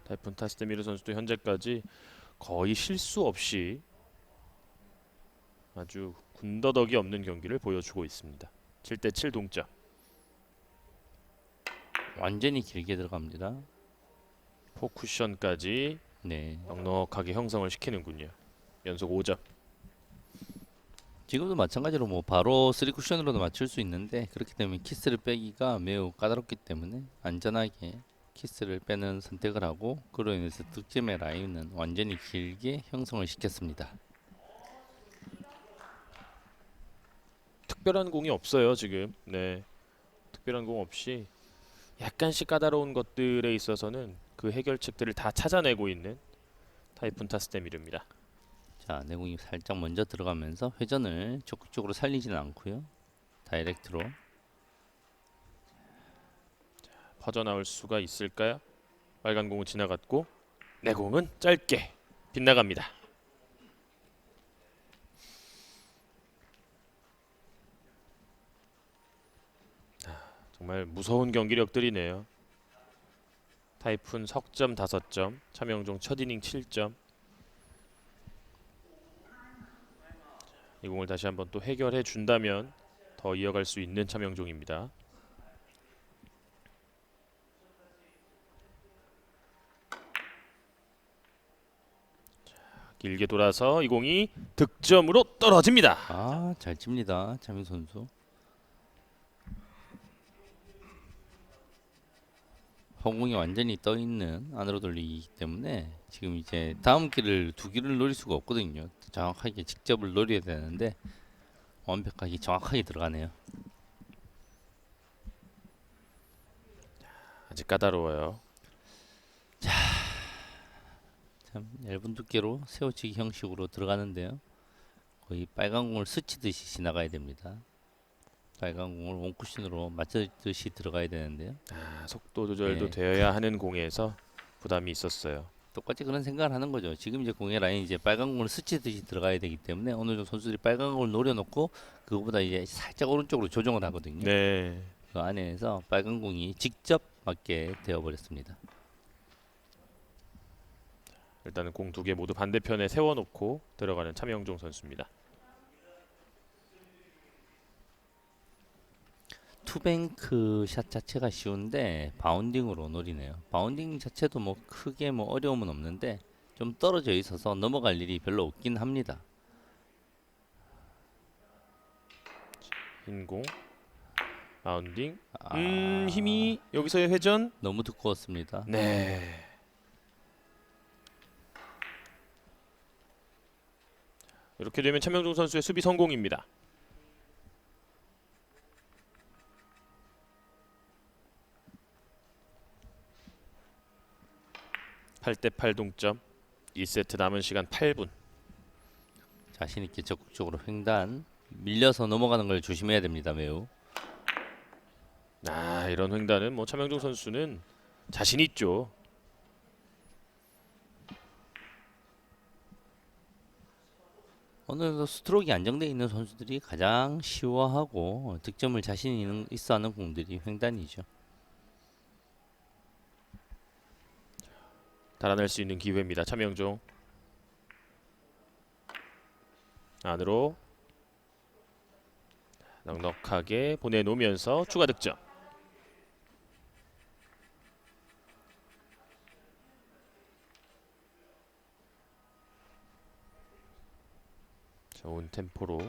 타이푼 타스데미르 선수도 현재까지 거의 실수 없이 아주 군더더기 없는 경기를 보여주고 있습니다. 7대7 동점. 완전히 길게 들어갑니다. 포쿠션까지 네. 넉넉하게 형성을 시키는군요. 연속 5점. 지금도 마찬가지로 뭐 바로 3쿠션으로도 맞출 수 있는데 그렇기 때문에 키스를 빼기가 매우 까다롭기 때문에 안전하게 키스를 빼는 선택을 하고 그로 인해서 득점의 라인은 완전히 길게 형성을 시켰습니다. 특별한 공이 없어요 지금. 네, 특별한 공 없이 약간씩 까다로운 것들에 있어서는 그 해결책들을 다 찾아내고 있는 타이푼 타스테미르입니다. 자, 내공이 살짝 먼저 들어가면서 회전을 적극적으로 살리지는 않고요. 다이렉트로. 퍼져나올 수가 있을까요? 빨간 공은 지나갔고 내공은 짧게 빗나갑니다. 정말 무서운 경기력들이네요. 타이푼 석점 5점, 차명종 첫 이닝 7점. 이 공을 다시 한번 또 해결해 준다면 더 이어갈 수 있는 차명종입니다. 길게 돌아서 이 공이 득점으로 떨어집니다. 아, 잘 칩니다. 차민 선수. 허공이 완전히 떠 있는 안으로 돌리기 때문에 지금 이제 다음 기를 두 기를 노릴 수가 없거든요. 정확하게 직접을 노려야 되는데 완벽하게 정확하게 들어가네요. 아직 까다로워요. 참 얇은 두께로 세워치기 형식으로 들어가는데요. 거의 빨간 공을 스치듯이 지나가야 됩니다. 빨간 공을 원쿠션으로 맞추듯이 들어가야 되는데요. 속도 조절도 네. 되어야 하는 공에서 부담이 있었어요. 똑같이 그런 생각을 하는 거죠. 지금 이제 공의 라인 이제 빨간 공을 스치듯이 들어가야 되기 때문에 어느 정도 선수들이 빨간 공을 노려놓고 그거보다 이제 살짝 오른쪽으로 조정을 하거든요. 네, 그 안에서 빨간 공이 직접 맞게 되어버렸습니다. 일단은 공 2개 모두 반대편에 세워놓고 들어가는 차명종 선수입니다. 투뱅크 샷 자체가 쉬운데 바운딩으로 노리네요. 바운딩 자체도 뭐 크게 뭐 어려움은 없는데 좀 떨어져 있어서 넘어갈 일이 별로 없긴 합니다. 흰 공, 바운딩. 아, 힘이 여기서의 회전. 너무 두꺼웠습니다. 네. 이렇게 되면 차명종 선수의 수비 성공입니다. 8대8 동점. 1세트 남은 시간 8분. 자신 있게 적극적으로 횡단 밀려서 넘어가는 걸 조심해야 됩니다. 매우. 이런 횡단은 뭐 차명종 선수는 자신 있죠. 어느 정도 스트로크가 안정되어 있는 선수들이 가장 쉬워하고 득점을 자신 있어 하는 공들이 횡단이죠. 달아날 수 있는 기회입니다. 차명종 안으로 넉넉하게 보내놓으면서 추가 득점. 좋은 템포로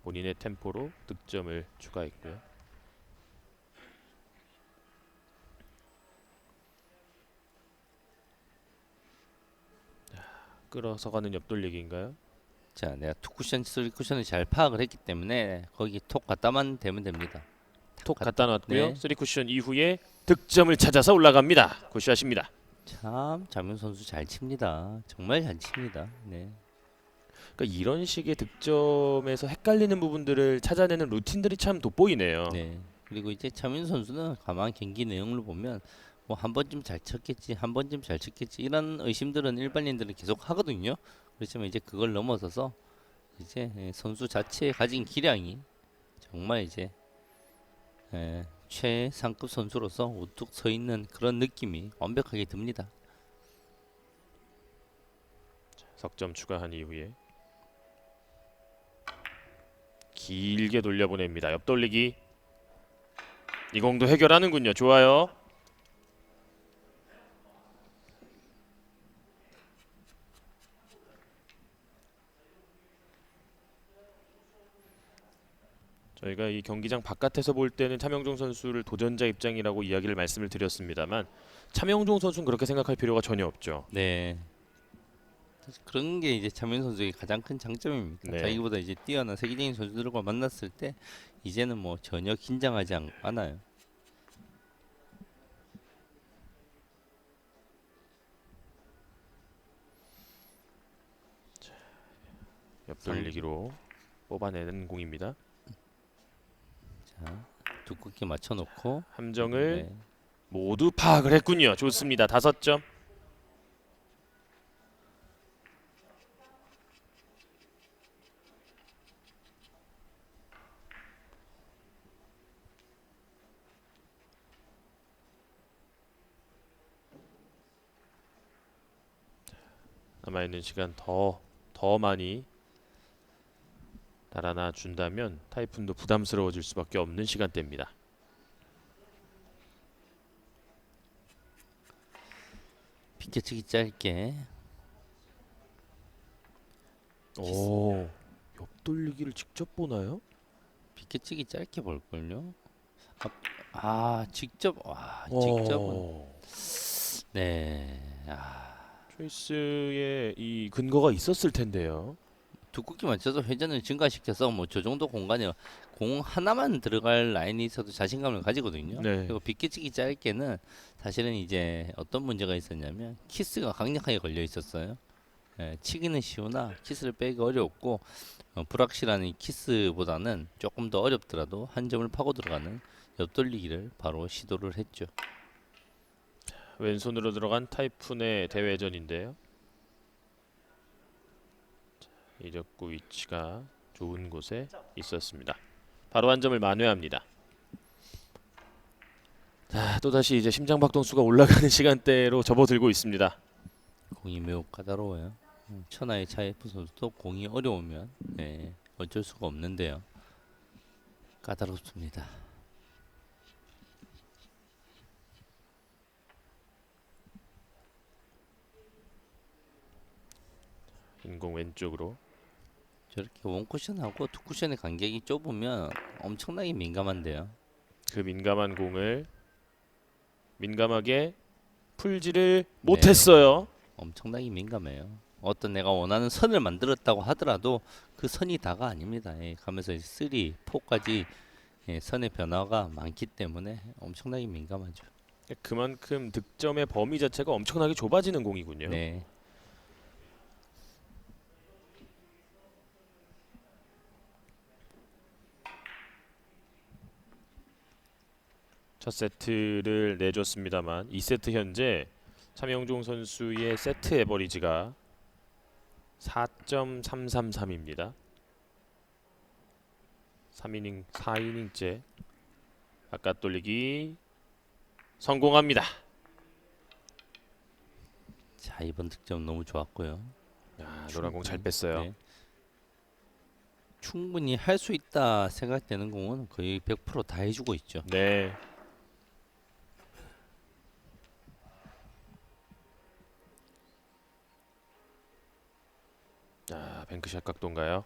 본인의 템포로 득점을 추가했고요. 끌어서 가는 옆돌리기인가요? 자, 내가 투쿠션, 쓰리쿠션을 잘 파악을 했기 때문에 거기 톡 갖다만 대면 됩니다. 톡 갖다 놨고요. 네. 3쿠션 이후에 득점을 찾아서 올라갑니다. 굿샷입니다. 참 장면 선수 잘 칩니다. 정말 잘 칩니다. 네. 그러니까 이런 식의 득점에서 헷갈리는 부분들을 찾아내는 루틴들이 참 돋보이네요. 네. 그리고 이제 차민 선수는 가만 경기 내용을 보면 뭐 한 번쯤 잘 쳤겠지, 한 번쯤 잘 쳤겠지 이런 의심들은 일반인들은 계속 하거든요. 그렇지만 이제 그걸 넘어서서 이제 선수 자체의 가진 기량이 정말 이제 최상급 선수로서 우뚝 서 있는 그런 느낌이 완벽하게 듭니다. 석점 추가한 이후에 길게 돌려보냅니다. 옆돌리기. 이 공도 해결하는군요. 좋아요. 저희가 이 경기장 바깥에서 볼 때는 차명종 선수를 도전자 입장이라고 이야기를 말씀을 드렸습니다만 차명종 선수는 그렇게 생각할 필요가 전혀 없죠. 네. 사실 그런 게 이제 차민 선수의 가장 큰 장점입니다. 네. 자기보다 이제 뛰어난 세계적인 선수들과 만났을 때 이제는 뭐 전혀 긴장하지 않아요. 옆돌리기로 뽑아내는 공입니다. 자, 두껍게 맞춰놓고 함정을 네. 모두 파악을 했군요. 좋습니다. 5점. 남아있는 시간 더 많이 달아나 준다면 타이푼도 부담스러워질 수밖에 없는 시간대입니다. 비켜치기 짧게 오, 옆돌리기를 직접 보나요? 비켜치기 짧게 볼걸요. 직접 직접은 오, 네. 초이스에 이 근거가 있었을 텐데요. 두껍게 맞춰서 회전을 증가시켜서 뭐 저 정도 공간에 공 하나만 들어갈 라인이 있어도 자신감을 가지거든요. 네. 그리고 비껴치기 짧게는 사실은 이제 어떤 문제가 있었냐면 키스가 강력하게 걸려 있었어요. 예, 치기는 쉬우나 키스를 빼기 어려웠고 불확실한 이 키스보다는 조금 더 어렵더라도 한 점을 파고 들어가는 옆돌리기를 바로 시도를 했죠. 왼손으로 들어간 타이푼의 대회전인데요. 이적구 위치가 좋은 곳에 있었습니다. 바로 한 점을 만회합니다. 자, 또다시 이제 심장박동수가 올라가는 시간대로 접어들고 있습니다. 공이 매우 까다로워요. 천하의 차이프 선수도 공이 어려우면 네, 어쩔 수가 없는데요. 까다롭습니다. 인공 왼쪽으로. 저렇게 원 쿠션하고 투 쿠션의 간격이 좁으면 엄청나게 민감한데요. 그 민감한 공을 민감하게 풀지를 네. 못했어요. 엄청나게 민감해요. 어떤 내가 원하는 선을 만들었다고 하더라도 그 선이 다가 아닙니다. 가면서 3, 4까지 선의 변화가 많기 때문에 엄청나게 민감하죠. 그만큼 득점의 범위 자체가 엄청나게 좁아지는 공이군요. 네. 첫 세트를 내줬습니다만 2세트 현재 차명종 선수의 세트 에버리지가 4.333입니다. 4이닝째 바깥 돌리기 성공합니다. 자, 이번 득점 너무 좋았고요. 노란 공 잘 뺐어요. 네. 충분히 할 수 있다 생각되는 공은 거의 100%다 해주고 있죠. 네. 자, 뱅크샷 각도인가요?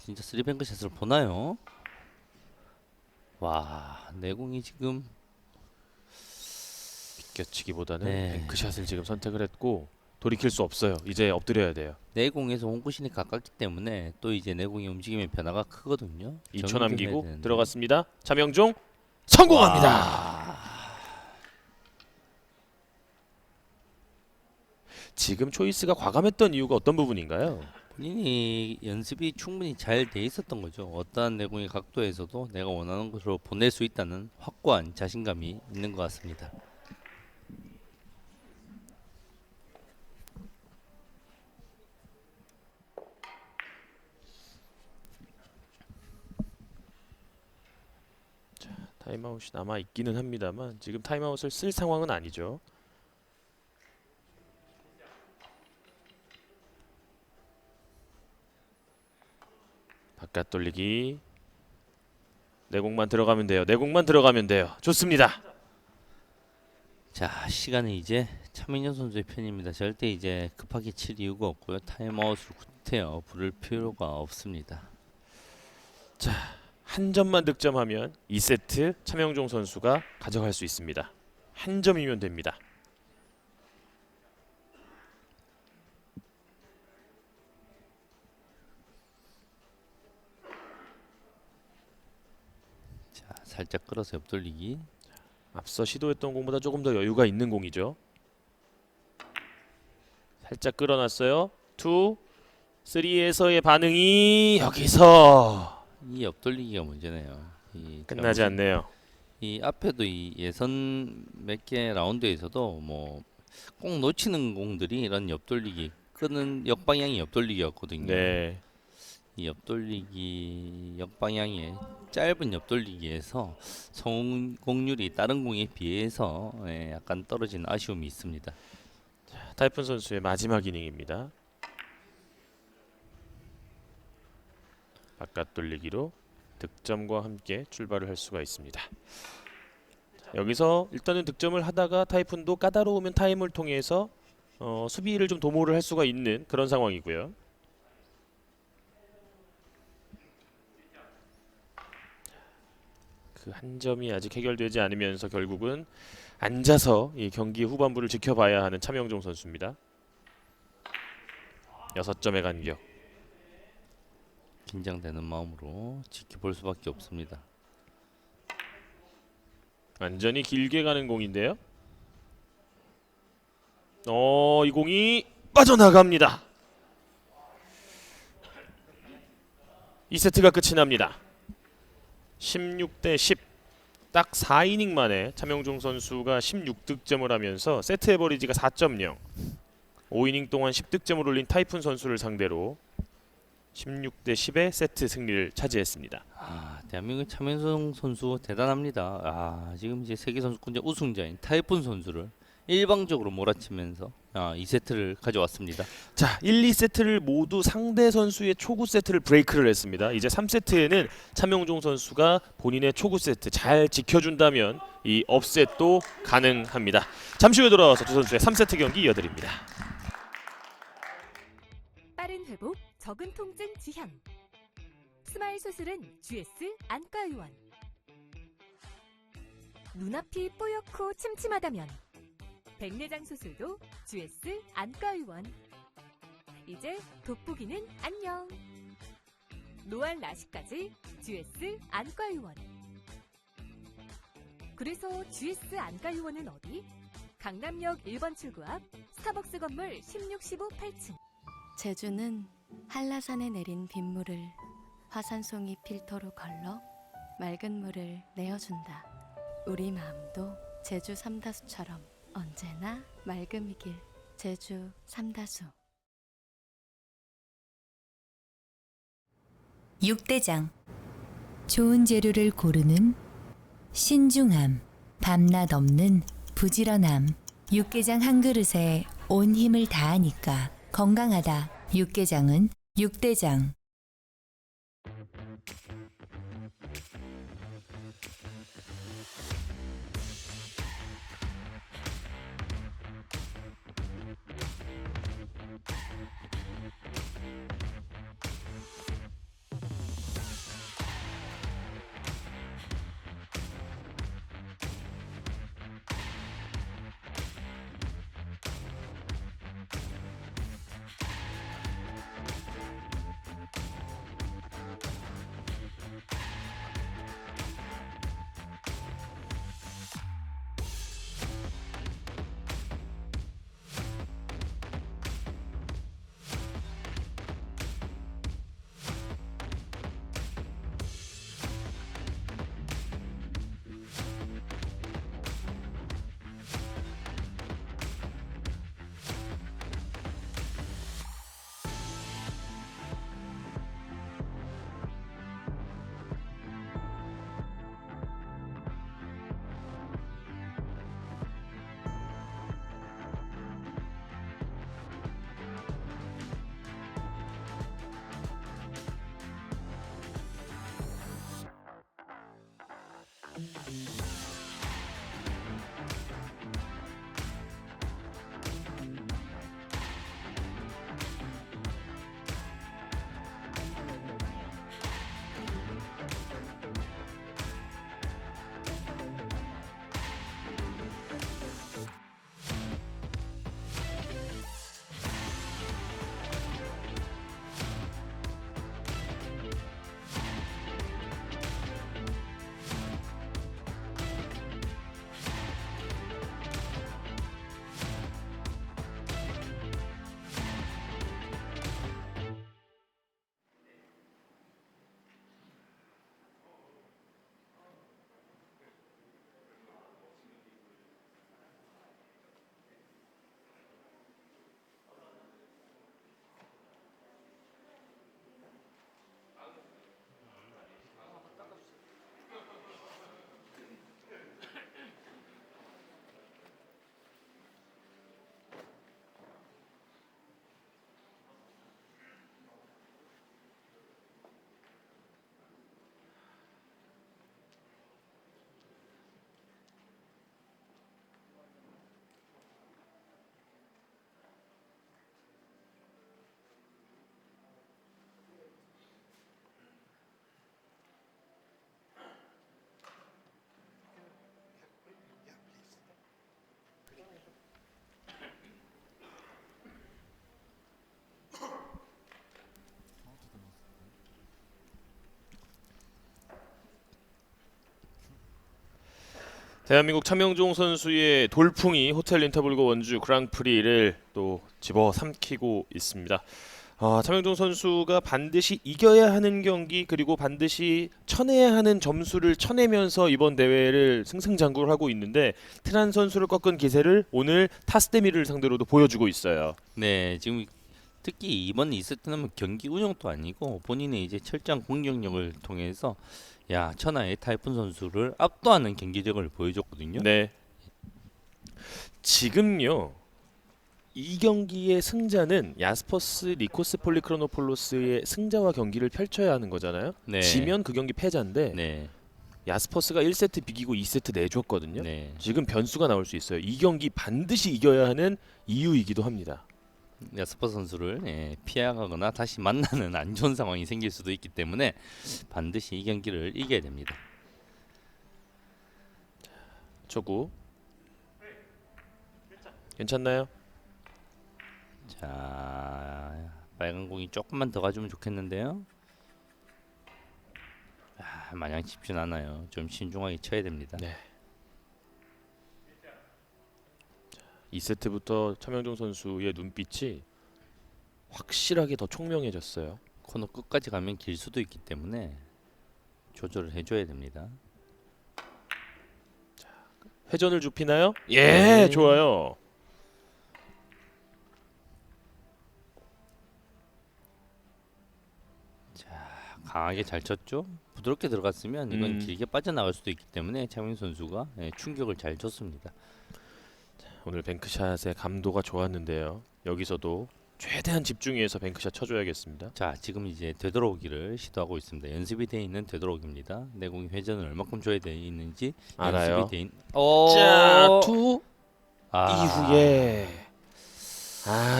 진짜 쓰리뱅크 샷을 보나요? 와, 내공이 지금 비껴치기보다는 네. 뱅크샷을 지금 선택을 했고 돌이킬 수 없어요. 이제 엎드려야 돼요. 내공에서 홈쿠션이 가깝기 때문에 또 이제 내공의 움직임의 변화가 크거든요. 2초 정리를 남기고 해야 되는데. 들어갔습니다. 차명종 성공합니다. 와, 지금 초이스가 과감했던 이유가 어떤 부분인가요? 본인이 연습이 충분히 잘 돼 있었던 거죠. 어떠한 내공의 각도에서도 내가 원하는 곳으로 보낼 수 있다는 확고한 자신감이 있는 것 같습니다. 타임아웃이 남아 있기는 합니다만 지금 타임아웃을 쓸 상황은 아니죠. 바깥 돌리기. 내공만 들어가면 돼요. 내공만 들어가면 돼요. 좋습니다. 자, 시간은 이제 차민현 선수의 편입니다. 절대 이제 급하게 칠 이유가 없고요. 타임아웃을 구태여 부를 필요가 없습니다. 한 점만 득점하면 2세트 차명종 선수가 가져갈 수 있습니다. 한 점이면 됩니다. 자, 살짝 끌어서 옆돌리기. 앞서 시도했던 공보다 조금 더 여유가 있는 공이죠. 살짝 끌어놨어요. 2, 3에서의 반응이 여기서 이 옆돌리기가 문제네요. 끝나지 않네요. 이 앞에도 이 예선 몇 개 라운드에서도 뭐 꼭 놓치는 공들이 이런 옆돌리기 끄는 역방향이 옆돌리기였거든요. 네. 이 옆돌리기 역방향의 짧은 옆돌리기에서 성공률이 다른 공에 비해서 약간 떨어지는 아쉬움이 있습니다. 타이푼 선수의 마지막 이닝입니다. 바깥 돌리기로 득점과 함께 출발을 할 수가 있습니다. 자, 여기서 일단은 득점을 하다가 타이푼도 까다로우면 타임을 통해서 수비를 좀 도모를 할 수가 있는 그런 상황이고요. 그 한 점이 아직 해결되지 않으면서 결국은 앉아서 이 경기 후반부를 지켜봐야 하는 차명종 선수입니다. 6점의 간격. 긴장되는 마음으로 지켜볼 수밖에 없습니다. 완전히 길게 가는 공인데요. 이 공이 빠져나갑니다. 2세트가 끝이 납니다. 16대 10. 딱 4이닝 만에 차명종 선수가 16득점을 하면서 세트 에버리지가 4.0. 5이닝 동안 10득점을 올린 타이푼 선수를 상대로 16대 10의 세트 승리를 차지했습니다. 대한민국 차명종 선수 대단합니다. 지금 이제 세계 선수권대 우승자인 타이푼 선수를 일방적으로 몰아치면서 2세트를 가져왔습니다. 자, 1, 2세트를 모두 상대 선수의 초구 세트를 브레이크를 했습니다. 이제 3세트에는 차명종 선수가 본인의 초구 세트 잘 지켜준다면 이 업셋도 가능합니다. 잠시 후에 돌아와서 두 선수의 3세트 경기 이어드립니다. 빠른 회복, 적은 통증 지향. 스마일 수술은 GS 안과의원. 눈앞이 뽀얗고 침침하다면 백내장 수술도 GS 안과의원. 이제 돋보기는 안녕. 노안 라식까지 GS 안과의원. 그래서 GS 안과의원은 어디? 강남역 1번 출구 앞 스타벅스 건물 16, 15, 8층. 제주는 한라산에 내린 빗물을 화산송이 필터로 걸러 맑은 물을 내어준다. 우리 마음도 제주 삼다수처럼 언제나 맑음이길. 제주 삼다수. 육대장. 좋은 재료를 고르는 신중함, 밤낮 없는 부지런함. 육개장 한 그릇에 온 힘을 다하니까 건강하다. 육개장은 육대장. 대한민국 차명종 선수의 돌풍이 호텔 인터블고 원주 그랑프리를 또 집어삼키고 있습니다. 차명종 선수가 반드시 이겨야 하는 경기 그리고 반드시 쳐내야 하는 점수를 쳐내면서 이번 대회를 승승장구를 하고 있는데 트란 선수를 꺾은 기세를 오늘 타스데미를 상대로도 보여주고 있어요. 네, 지금 특히 이번 2세트는 경기 운영도 아니고 본인의 이제 철저한 공격력을 통해서 천하의 타이푼 선수를 압도하는 경기력을 보여줬거든요. 네. 지금요. 이 경기의 승자는 야스퍼스 니코스 폴리크로노폴로스의 승자와 경기를 펼쳐야 하는 거잖아요. 네. 지면 그 경기 패자인데 네, 야스퍼스가 1세트 비기고 2세트 내줬거든요. 네. 지금 변수가 나올 수 있어요. 이 경기 반드시 이겨야 하는 이유이기도 합니다. 야스퍼 선수를 피해가거나 다시 만나는 안 좋은 상황이 생길 수도 있기 때문에 반드시 이 경기를 이겨야 됩니다. 초구 괜찮나요? 자, 빨간 공이 조금만 더 가주면 좋겠는데요. 마냥 쉽진 않아요. 좀 신중하게 쳐야 됩니다. 네. 2세트부터 차명종 선수의 눈빛이 확실하게 더 총명해졌어요. 코너 끝까지 가면 길 수도 있기 때문에 조절을 해줘야 됩니다. 회전을 좁히나요? 예, 네. 좋아요. 강하게 잘 쳤죠. 부드럽게 들어갔으면 이건 음. 길게 빠져나갈 수도 있기 때문에 차민 선수가 충격을 잘 줬습니다. 오늘 뱅크샷의 감도가 좋았는데요. 여기서도 최대한 집중해서 뱅크샷 쳐줘야겠습니다. 자, 지금 이제 되돌아오기를 시도하고 있습니다. 연습이 돼 있는 되돌아오기입니다. 내공이 회전을 얼마큼 줘야 돼 있는지 알아요. 연습이 돼 있는. 자, 투 아, 이후에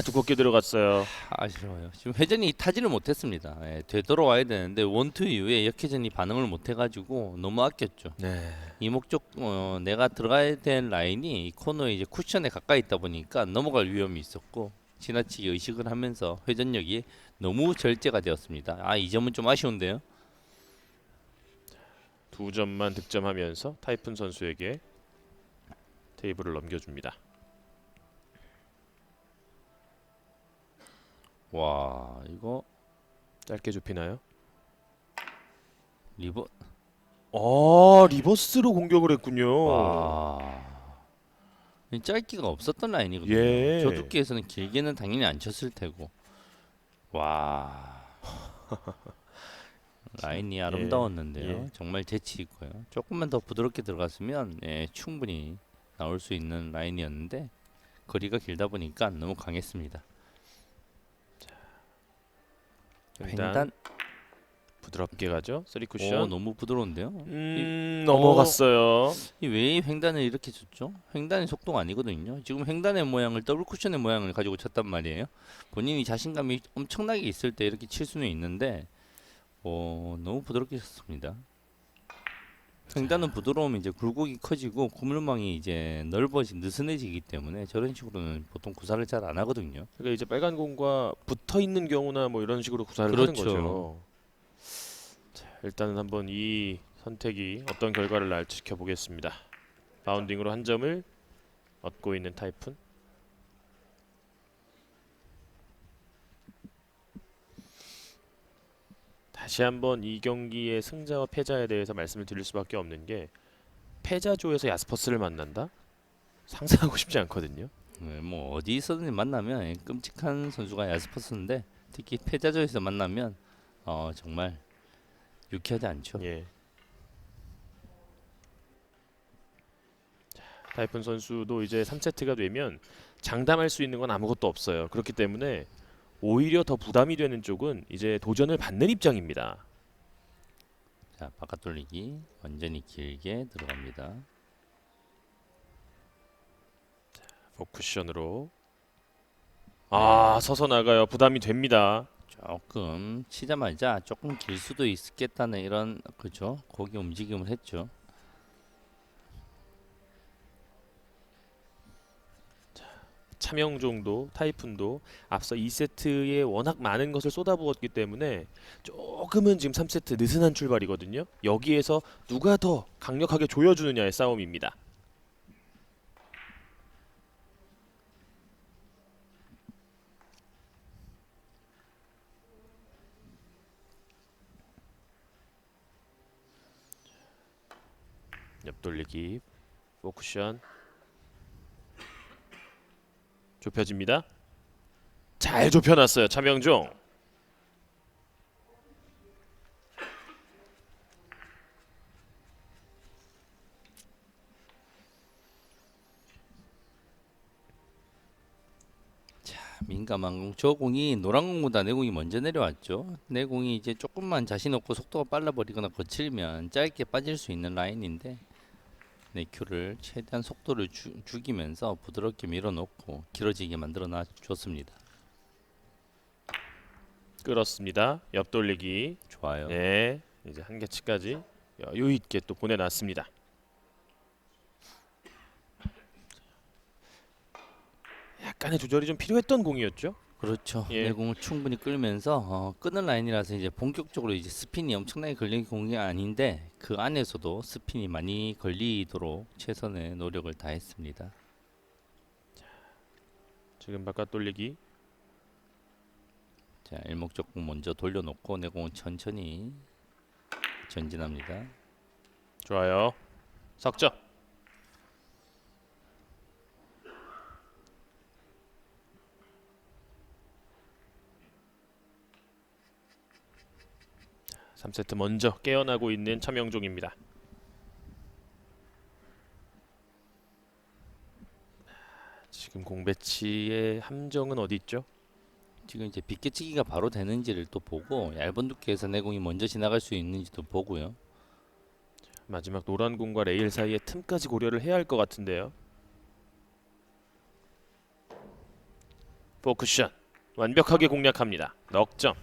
두껍게 들어갔어요. 아쉬워요. 지금 회전이 타지를 못했습니다. 되돌아와야 되는데 원투 이후에 역회전이 반응을 못해가지고 너무 아꼈죠. 네. 이 목적 내가 들어가야 될 라인이 이 코너에 이제 쿠션에 가까이 있다 보니까 넘어갈 위험이 있었고 지나치게 의식을 하면서 회전력이 너무 절제가 되었습니다. 이 점은 좀 아쉬운데요. 2점만 득점하면서 타이푼 선수에게 테이블을 넘겨줍니다. 와, 이거 짧게 좁히나요? 리버. 리버스로 공격을 했군요. 와, 이 짧기가 없었던 라인이거든요. 예. 저 두께에서는 길게는 당연히 안 쳤을 테고. 와, 라인이 아름다웠는데요. 예. 정말 재치 있고요. 조금만 더 부드럽게 들어갔으면 충분히 나올 수 있는 라인이었는데 거리가 길다 보니까 너무 강했습니다. 횡단. 부드럽게 가죠. 3쿠션. 너무 부드러운데요. 넘어갔어요. 왜 횡단을 이렇게 쳤죠? 횡단의 속도가 아니거든요. 지금 횡단의 모양을 더블 쿠션의 모양을 가지고 쳤단 말이에요. 본인이 자신감이 엄청나게 있을 때 이렇게 칠 수는 있는데 너무 부드럽게 쳤습니다. 횡단은 부드러우면 이제 굴곡이 커지고 구물망이 이제 느슨해지기 때문에 저런 식으로는 보통 구사를 잘 안 하거든요. 그러니까 이제 빨간 공과 붙어 있는 경우나 뭐 이런 식으로 구사를 하는 그렇죠. 거죠. 자, 일단은 한번 이 선택이 어떤 결과를 날지 지켜보겠습니다. 바운딩으로 한 점을 얻고 있는 타이푼. 다시 한번 이 경기의 승자와 패자에 대해서 말씀을 드릴 수밖에 없는 게 패자조에서 야스퍼스를 만난다? 상상하고 싶지 않거든요. 뭐 어디 있어든 만나면 끔찍한 선수가 야스퍼스인데 특히 패자조에서 만나면 정말 유쾌하지 않죠. 예. 자, 타이푼 선수도 이제 3세트가 되면 장담할 수 있는 건 아무것도 없어요. 그렇기 때문에 오히려 더 부담이 되는 쪽은 이제 도전을 받는 입장입니다. 자, 바깥 돌리기 완전히 길게 들어갑니다. 포쿠션으로 서서 나가요. 부담이 됩니다. 조금 치자마자 조금 길 수도 있겠다는 이런 거기 움직임을 했죠. 차명종도 타이푼도 앞서 2세트에 워낙 많은 것을 쏟아부었기 때문에 조금은 지금 3세트 느슨한 출발이거든요. 여기에서 누가 더 강력하게 조여주느냐의 싸움입니다. 옆돌리기, 포쿠션 좁혀집니다. 잘 좁혀놨어요 차명종. 민감한 공. 저 공이 노란 공보다 내 공이 먼저 내려왔죠. 내 공이 이제 조금만 자신 없고 속도가 빨라 버리거나 거칠면 짧게 빠질 수 있는 라인인데 내 큐를 최대한 속도를 죽이면서 부드럽게 밀어놓고 길어지게 만들어 줬습니다. 끌었습니다. 옆돌리기. 좋아요. 네, 이제 한 개치까지 여유 있게 또 보내놨습니다. 약간의 조절이 좀 필요했던 공이었죠. 그렇죠. 예. 내 공을 충분히 끌면서 끄는 라인이라서 이제 본격적으로 이제 스핀이 엄청나게 걸린 공이 아닌데 그 안에서도 스핀이 많이 걸리도록 최선의 노력을 다했습니다. 지금 바깥 돌리기. 자, 일목적공 먼저 돌려놓고 내 공은 천천히 전진합니다. 좋아요. 석점. 자, 3세트 먼저 깨어나고 있는 차명종입니다. 지금 공배치의 함정은 어디 있죠? 지금 이제 빗개치기가 바로 되는지를 또 보고 얇은 두께에서 내 공이 먼저 지나갈 수 있는지도 보고요. 마지막 노란 공과 레일 사이의 틈까지 고려를 해야 할 것 같은데요. 포크션 완벽하게 공략합니다. 넉점.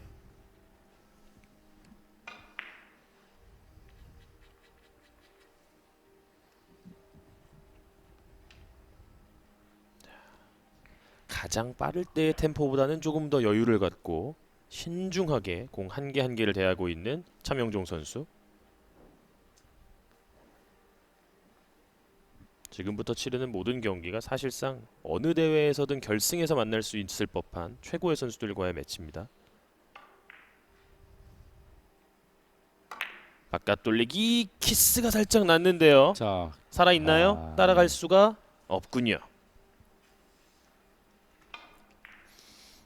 가장 빠를 때의 템포보다는 조금 더 여유를 갖고 신중하게 공 한 개 한 개를 대하고 있는 차명종 선수. 지금부터 치르는 모든 경기가 사실상 어느 대회에서든 결승에서 만날 수 있을 법한 최고의 선수들과의 매치입니다. 바깥 돌리기 키스가 살짝 났는데요. 자, 살아있나요? 따라갈 수가 없군요.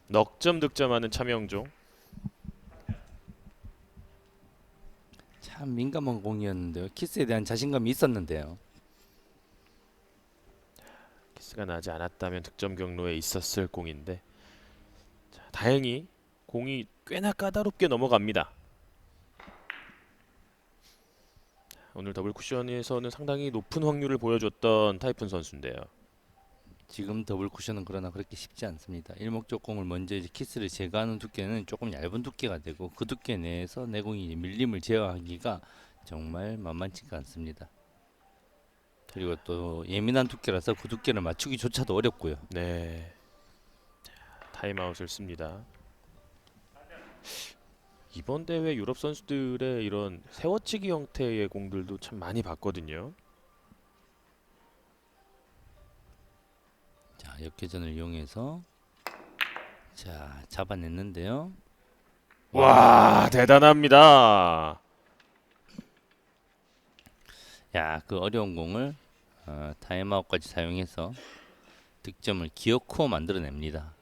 넉점 득점하는 차명종. 참 민감한 공이었는데요. 키스에 대한 자신감이 있었는데요. 키스가 나지 않았다면 득점 경로에 있었을 공인데 자, 다행히 공이 꽤나 까다롭게 넘어갑니다. 오늘 더블 쿠션에서는 상당히 높은 확률을 보여줬던 타이푼 선수인데요. 지금 더블 쿠션은 그러나 그렇게 쉽지 않습니다. 일목적공을 먼저 이제 키스를 제거하는 두께는 조금 얇은 두께가 되고 그 두께 내에서 내 공이 이제 밀림을 제어하기가 정말 만만치가 않습니다. 그리고 또 예민한 두께라서 그 두께를 맞추기조차도 어렵고요. 네, 자, 타임아웃을 씁니다. 이번 대회 유럽 선수들의 이런 세워치기 형태의 공들도 참 많이 봤거든요. 자, 역회전을 이용해서 자, 잡아냈는데요. 와, 대단합니다. 야, 그 어려운 공을 타임아웃까지 사용해서 득점을 기어코 만들어냅니다.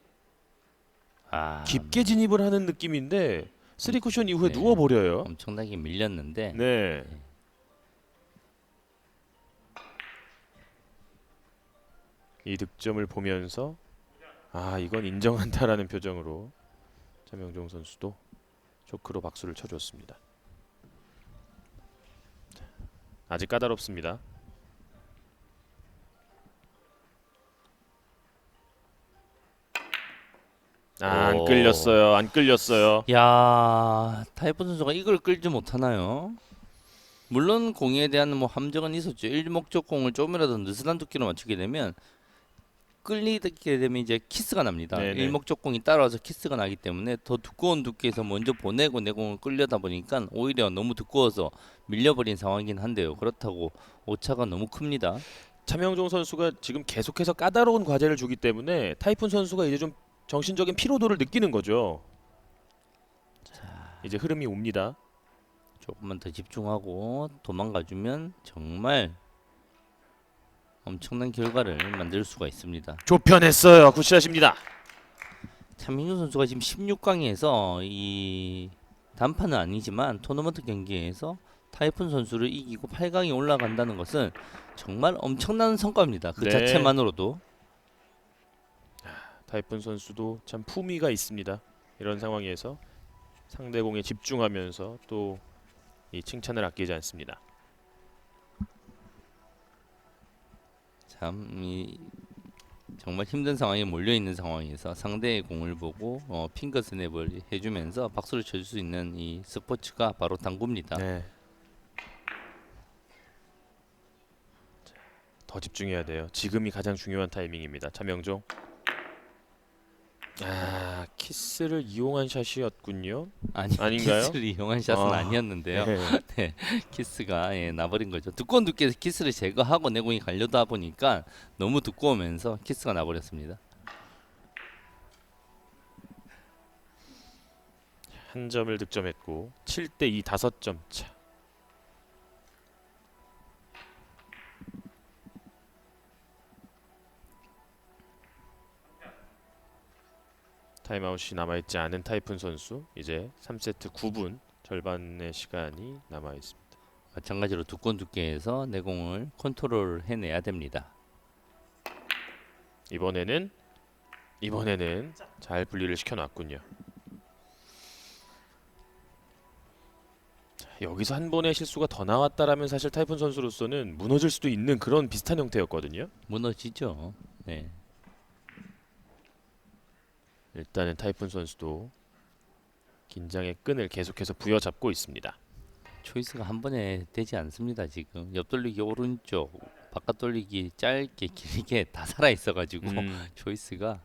아, 깊게 진입을 하는 느낌인데 3쿠션 이후에 네. 누워버려요. 엄청나게 밀렸는데 네. 이 득점을 보면서 아, 이건 인정한다라는 표정으로 차명종 선수도 초크로 박수를 쳐줬습니다. 자, 아직 까다롭습니다. 안 오. 끌렸어요. 안 끌렸어요. 야, 타이푼 선수가 이걸 끌지 못하나요? 물론 공에 대한 뭐 함정은 있었죠. 일목적 공을 조금이라도 느슨한 두께로 맞추게 되면 끌리게 되면 이제 키스가 납니다. 네네. 일목적 공이 따라와서 키스가 나기 때문에 더 두꺼운 두께에서 먼저 보내고 내 공을 끌려다 보니까 오히려 너무 두꺼워서 밀려버린 상황이긴 한데요. 그렇다고 오차가 너무 큽니다. 차명종 선수가 지금 계속해서 까다로운 과제를 주기 때문에 타이푼 선수가 이제 좀 정신적인 피로도를 느끼는 거죠. 이제 흐름이 옵니다. 조금만 더 집중하고 도망가주면 정말 엄청난 결과를 만들 수가 있습니다. 좁혀냈어요. 굿샷입니다. 차민규 선수가 지금 16강에서 이 단판은 아니지만 토너먼트 경기에서 타이푼 선수를 이기고 8강에 올라간다는 것은 정말 엄청난 성과입니다. 그 네. 자체만으로도. 타이푼 선수도 참 품위가 있습니다. 이런 상황에서 상대공에 집중하면서 또 이 칭찬을 아끼지 않습니다. 참 정말 힘든 상황에 몰려 있는 상황에서 상대의 공을 보고 핑거 스냅을 해주면서 박수를 쳐줄 수 있는 이 스포츠가 바로 당구입니다. 네. 더 집중해야 돼요. 지금이 가장 중요한 타이밍입니다. 차명종. 아, 키스를 이용한 샷이었군요. 아닌가요? 키스를 이용한 샷은 아, 아니었는데요. 네. 네, 키스가 나버린 거죠. 두꺼운 두께에서 키스를 제거하고 내공이 가려다 보니까 너무 두꺼우면서 키스가 나버렸습니다. 한 점을 득점했고 7대2 5점 차. 타임아웃이 남아있지 않은 타이푼 선수. 이제 3세트 9분 절반의 시간이 남아있습니다. 마찬가지로 두꺼운 두께에서 내공을 컨트롤 해내야 됩니다. 이번에는 잘 분리를 시켜놨군요. 자, 여기서 한 번의 실수가 더 나왔다라면 사실 타이푼 선수로서는 무너질 수도 있는 그런 비슷한 형태였거든요. 무너지죠. 네. 일단은 타이푼 선수도 긴장의 끈을 계속해서 부여잡고 있습니다. 초이스가 한 번에 되지 않습니다. 지금 옆 돌리기 오른쪽, 바깥 돌리기 짧게 길게 다 살아 있어가지고 초이스가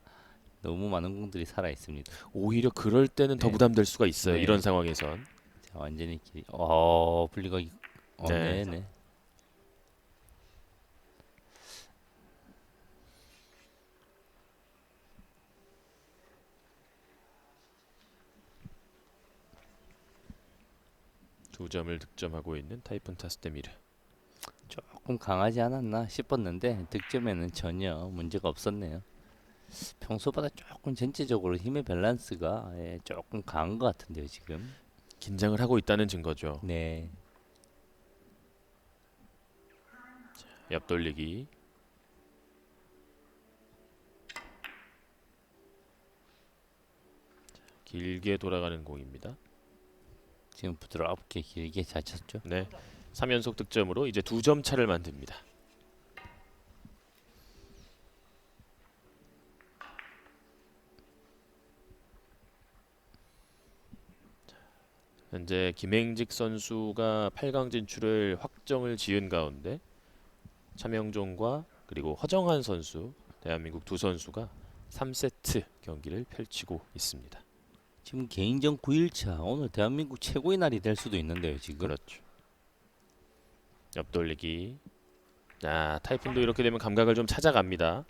너무 많은 공들이 살아 있습니다. 오히려 그럴 때는 더 네. 부담될 수가 있어요. 네. 이런 상황에선. 자, 완전히 분리가 네. 네네. 두 점을 득점하고 있는 타이푼 타스데미르. 조금 강하지 않았나 싶었는데 득점에는 전혀 문제가 없었네요. 평소보다 조금 전체적으로 힘의 밸런스가 조금 강한 것 같은데요 지금. 긴장을 하고 있다는 증거죠. 네. 옆돌리기. 길게 돌아가는 공입니다. 지금 부드럽게 길게 잘 쳤죠. 네, 3연속 득점으로 이제 2점 차를 만듭니다. 현재 김행직 선수가 8강 진출을 확정을 지은 가운데 차명종과 그리고 허정한 선수, 대한민국 두 선수가 3세트 경기를 펼치고 있습니다. 지금 개인전 9일차 오늘 대한민국 최고의 날이 될 수도 있는데요 지금. 그렇죠. 옆돌리기. 자, 타이푼도 이렇게 되면 감각을 좀 찾아갑니다.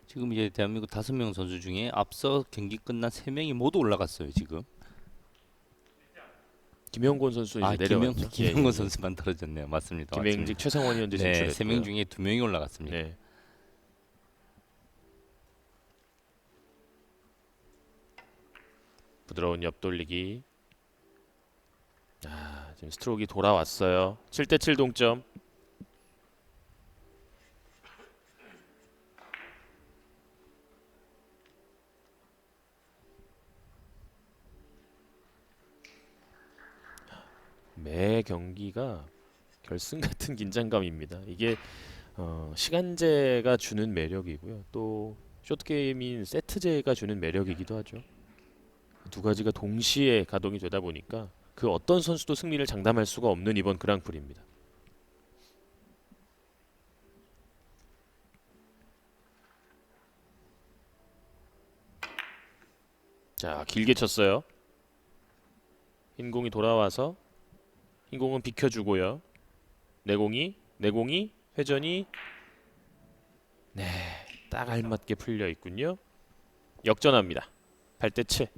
지금 이제 대한민국 5명 선수 중에 앞서 경기 끝난 3명이 모두 올라갔어요 지금. 김영권 선수 이제 내려왔죠. 김영건 예, 예. 선수만 떨어졌네요. 맞습니다. 김행직, 최성원이 현재 네, 진출했고요. 3명 중에 2명이 올라갔습니다. 네. 부드러운 옆돌리기. 아, 지금 스트로크가 돌아왔어요. 7대7 동점. 매 경기가 결승 같은 긴장감입니다. 이게 시간제가 주는 매력이고요. 또 쇼트게임인 세트제가 주는 매력이기도 하죠. 두 가지가 동시에 가동이 되다 보니까 그 어떤 선수도 승리를 장담할 수가 없는 이번 그랑프리입니다. 자, 길게 쳤어요. 흰 공이 돌아와서 흰 공은 비켜주고요. 내공이 회전이 네, 딱 알맞게 풀려 있군요. 역전합니다. 8대 7.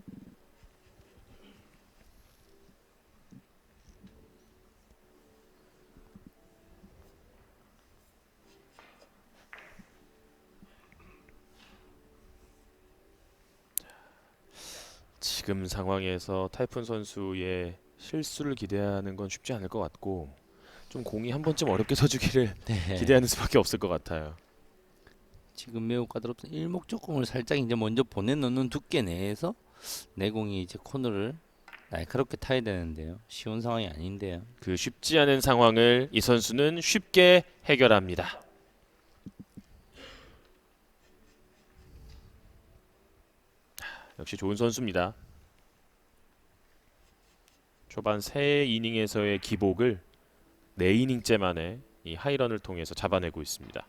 지금 상황에서 타이푼 선수의 실수를 기대하는 건 쉽지 않을 것 같고 좀 공이 한 번쯤 어렵게 서주기를 네. 기대하는 수밖에 없을 것 같아요. 지금 매우 까다롭던 일목적공을 살짝 이제 먼저 보내놓는 두께 내에서 내공이 이제 코너를 날카롭게 타야 되는데요. 쉬운 상황이 아닌데요. 그 쉽지 않은 상황을 이 선수는 쉽게 해결합니다. 역시 좋은 선수입니다. 초반 세 이닝에서의 기복을 네 이닝째 만에 이 하이런을 통해서 잡아내고 있습니다.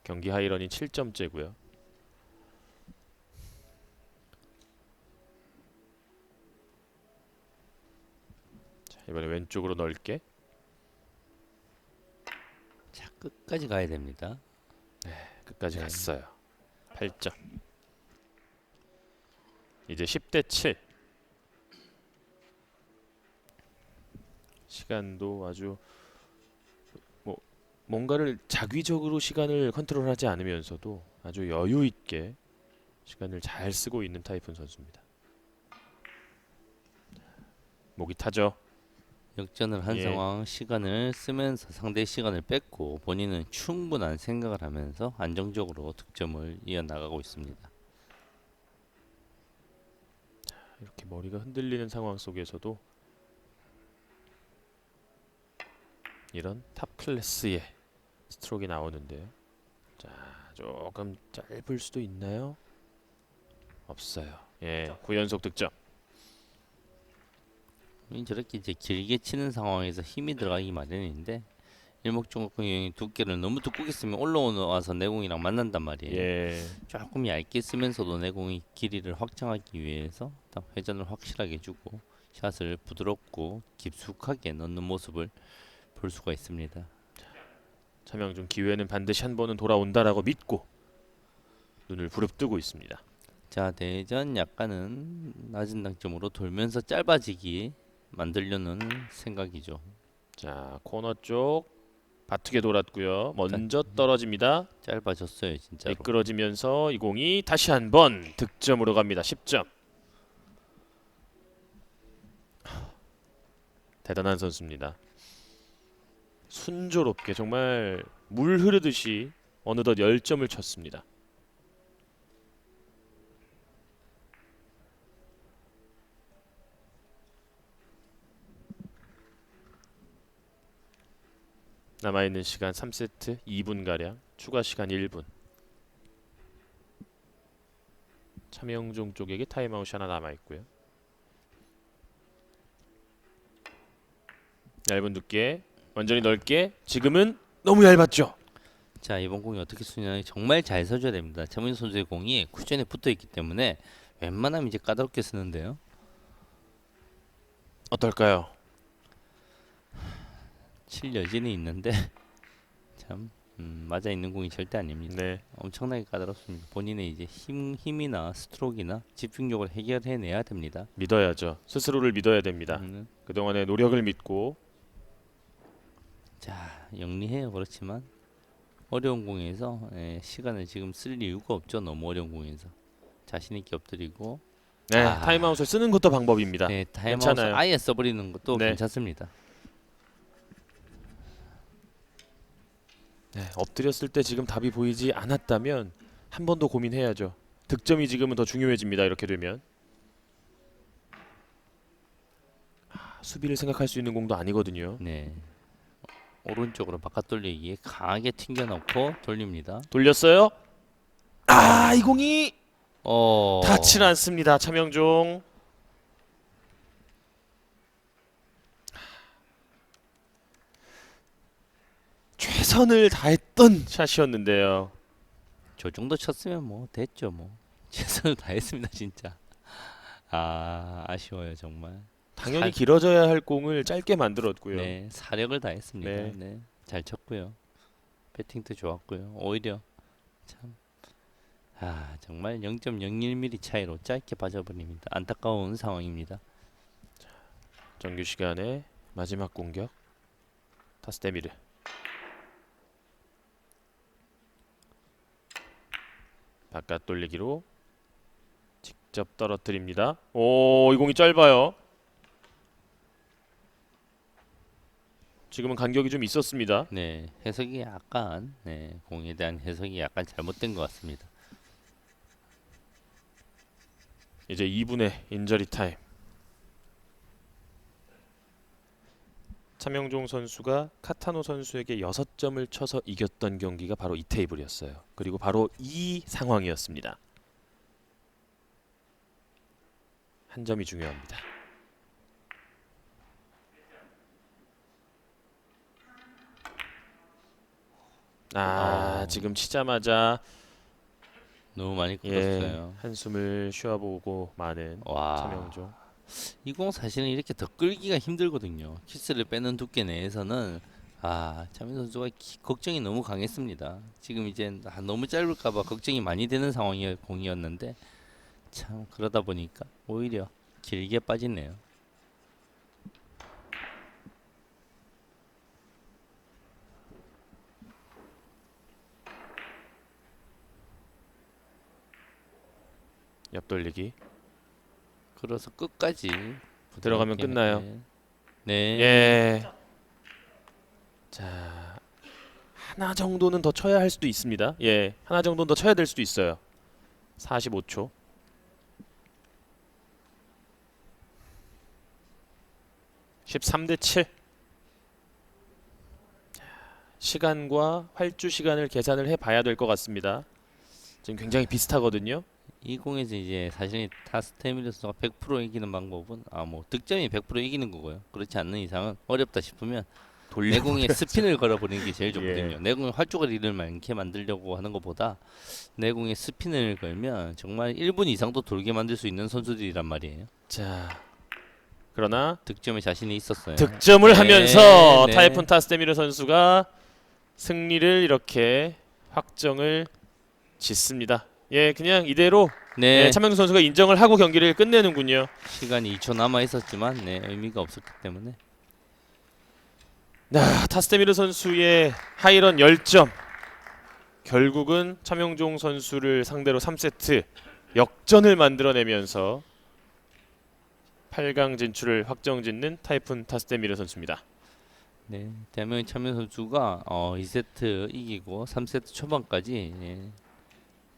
경기 하이런이 7점째고요. 자, 이번에 왼쪽으로 넓게. 자, 끝까지 가야 됩니다. 끝까지 네. 갔어요. 8점. 이제 10대 7. 시간도 아주 뭐 뭔가를 자기적으로 시간을 컨트롤하지 않으면서도 아주 여유 있게 시간을 잘 쓰고 있는 타이푼 선수입니다. 목이 타죠. 역전을 한 예. 상황 시간을 쓰면서 상대의 시간을 뺐고 본인은 충분한 생각을 하면서 안정적으로 득점을 이어나가고 있습니다. 이렇게 머리가 흔들리는 상황 속에서도 이런 탑 클래스의 스트로크가 나오는데요. 자, 조금 짧을 수도 있나요? 없어요. 예, 9연속 득점. 저렇게 이제 길게 치는 상황에서 힘이 들어가기 마련인데 일목적공의 두께를 너무 두껍게 쓰면 올라와서 내공이랑 만난단 말이에요. 예, 조금 얇게 쓰면서도 내공의 길이를 확장하기 위해서 일단 회전을 확실하게 주고 샷을 부드럽고 깊숙하게 넣는 모습을 볼 수가 있습니다. 차명준 기회는 반드시 한 번은 돌아온다라고 믿고 눈을 부릅뜨고 있습니다. 자, 대전 약간은 낮은 당점으로 돌면서 짧아지기 만들려는 생각이죠. 자, 코너 쪽 바투게 돌았고요. 먼저 떨어집니다. 짧아졌어요, 진짜로. 미끄러지면서 이 공이 다시 한번 득점으로 갑니다. 10점. 대단한 선수입니다. 순조롭게 정말 물 흐르듯이 어느덧 10점을 쳤습니다. 남아있는 시간 3세트 2분가량, 추가 시간 1분. 차명종 쪽에게 타임아웃이 하나 남아있고요. 얇은 두께, 완전히 넓게. 지금은 너무 얇았죠? 자, 이번 공이 어떻게 쓰냐 정말 잘 써줘야 됩니다. 차민수 선수의 공이 쿠션에 붙어 있기 때문에 웬만하면 이제 까다롭게 쓰는데요. 어떨까요? 칠 여진이 있는데 참 맞아 있는 공이 절대 아닙니다. 네. 엄청나게 까다롭습니다. 본인의 이제 힘이나 스트로크나 집중력을 해결해내야 됩니다. 믿어야죠. 스스로를 믿어야 됩니다. 그동안의 노력을 믿고. 자, 영리해요. 그렇지만 어려운 공에서 시간을 지금 쓸 이유가 없죠. 너무 어려운 공에서 자신 있게 엎드리고 네, 타임아웃을 쓰는 것도 방법입니다. 네, 타임아웃 괜찮아요. 아예 써버리는 것도 네. 괜찮습니다. 네, 엎드렸을 때 지금 답이 보이지 않았다면 한 번 더 고민해야죠. 득점이 지금은 더 중요해집니다. 이렇게 되면 수비를 생각할 수 있는 공도 아니거든요. 네, 오른쪽으로 바깥 돌리기에 강하게 튕겨놓고 돌립니다. 돌렸어요. 이 공이 닿질 않습니다. 차명종. 최선을 다했던 샷이었는데요. 저 정도 쳤으면 뭐 됐죠. 뭐 최선을 다했습니다 진짜. 아쉬워요 정말. 당연히 살- 길어져야 할 공을 짧게 만들었고요. 네, 사력을 다했습니다. 네. 네. 잘 쳤고요. 배팅도 좋았고요. 오히려 참 정말 0.01mm 차이로 짧게 빠져버립니다. 안타까운 상황입니다. 정규 시간의 마지막 공격. 타스테미르. 바깥 돌리기로 직접 떨어뜨립니다. 오, 이 공이 짧아요. 지금은 간격이 좀 있었습니다. 네, 해석이 약간 공에 대한 해석이 약간 잘못된 것 같습니다. 이제 2분의 인저리 타임. 차명종 선수가 카타노 선수에게 6점을 쳐서 이겼던 경기가 바로 이 테이블이었어요. 그리고 바로 이 상황이었습니다. 한 점이 중요합니다. 지금 치자마자 너무 많이 예, 끌었어요. 한숨을 쉬어보고 마는 와, 차명종. 이 공 사실은 이렇게 더 끌기가 힘들거든요. 키스를 빼는 두께 내에서는 차민 선수가 걱정이 너무 강했습니다. 지금 이제 너무 짧을까봐 걱정이 많이 되는 공이었는데 참 그러다 보니까 오히려 길게 빠지네요. 옆돌리기. 그래서 끝까지 들어가면 부드럽게, 끝나요. 네. 예. 자, 하나 정도는 더 쳐야 할 수도 있습니다. 예, 하나 정도는 더 쳐야 될 수도 있어요. 45초. (13대7) 시간과 활주 시간을 계산을 해봐야 될 것 같습니다. 지금 굉장히 비슷하거든요. 이 공에서 이제 사실 타스테미르 선수가 100% 이기는 방법은 뭐 득점이 100% 이기는 거고요. 그렇지 않는 이상은 어렵다 싶으면 내공에 스핀을 걸어버리는 게 제일 좋거든요. 예. 내공에 활주거리를 많게 만들려고 하는 것보다 내공에 스핀을 걸면 정말 1분 이상도 돌게 만들 수 있는 선수들이란 말이에요. 자, 그러나 득점에 자신이 있었어요. 득점을 네, 하면서 네. 타이푼 타스테미르 선수가 승리를 이렇게 확정을 짓습니다. 예, 그냥 이대로 네, 차명준 선수가 인정을 하고 경기를 끝내는군요. 시간이 2초 남아 있었지만 의미가 없었기 때문에 타스테미르 선수의 하이런 10점. 결국은 차명종 선수를 상대로 3세트 역전을 만들어내면서 8강 진출을 확정짓는 타이푼 타스테미르 선수입니다. 대한민국 참여 선수가 2세트 이기고 3세트 초반까지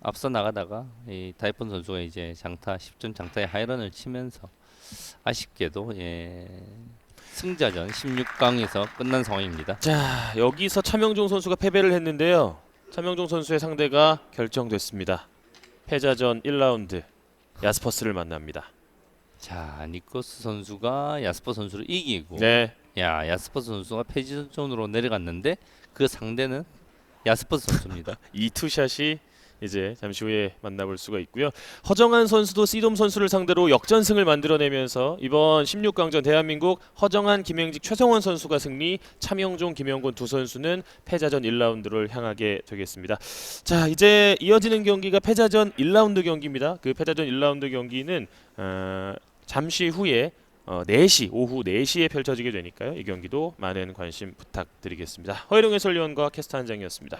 앞서 나가다가 이 타이푼 선수가 이제 장타 10점 장타의 하이런을 치면서 아쉽게도 승자전 16강에서 끝난 상황입니다. 자, 여기서 차명종 선수가 패배를 했는데요. 차명종 선수의 상대가 결정됐습니다. 패자전 1라운드 야스퍼스를 만납니다. 자, 니코스 선수가 야스퍼 선수를 이기고 네, 야스퍼 선수가 패자전으로 내려갔는데 그 상대는 야스퍼 선수입니다. 이 투샷이 이제 잠시 후에 만나볼 수가 있고요. 허정한 선수도 씨돔 선수를 상대로 역전승을 만들어내면서 이번 16강전 대한민국 허정한, 김행직, 최성원 선수가 승리, 차명종, 김영곤 두 선수는 패자전 1라운드를 향하게 되겠습니다. 자, 이제 이어지는 경기가 패자전 1라운드 경기입니다. 그 패자전 1라운드 경기는 잠시 후에 4시, 오후 4시에 펼쳐지게 되니까요. 이 경기도 많은 관심 부탁드리겠습니다. 허일용 해설위원과 캐스터 한장이었습니다.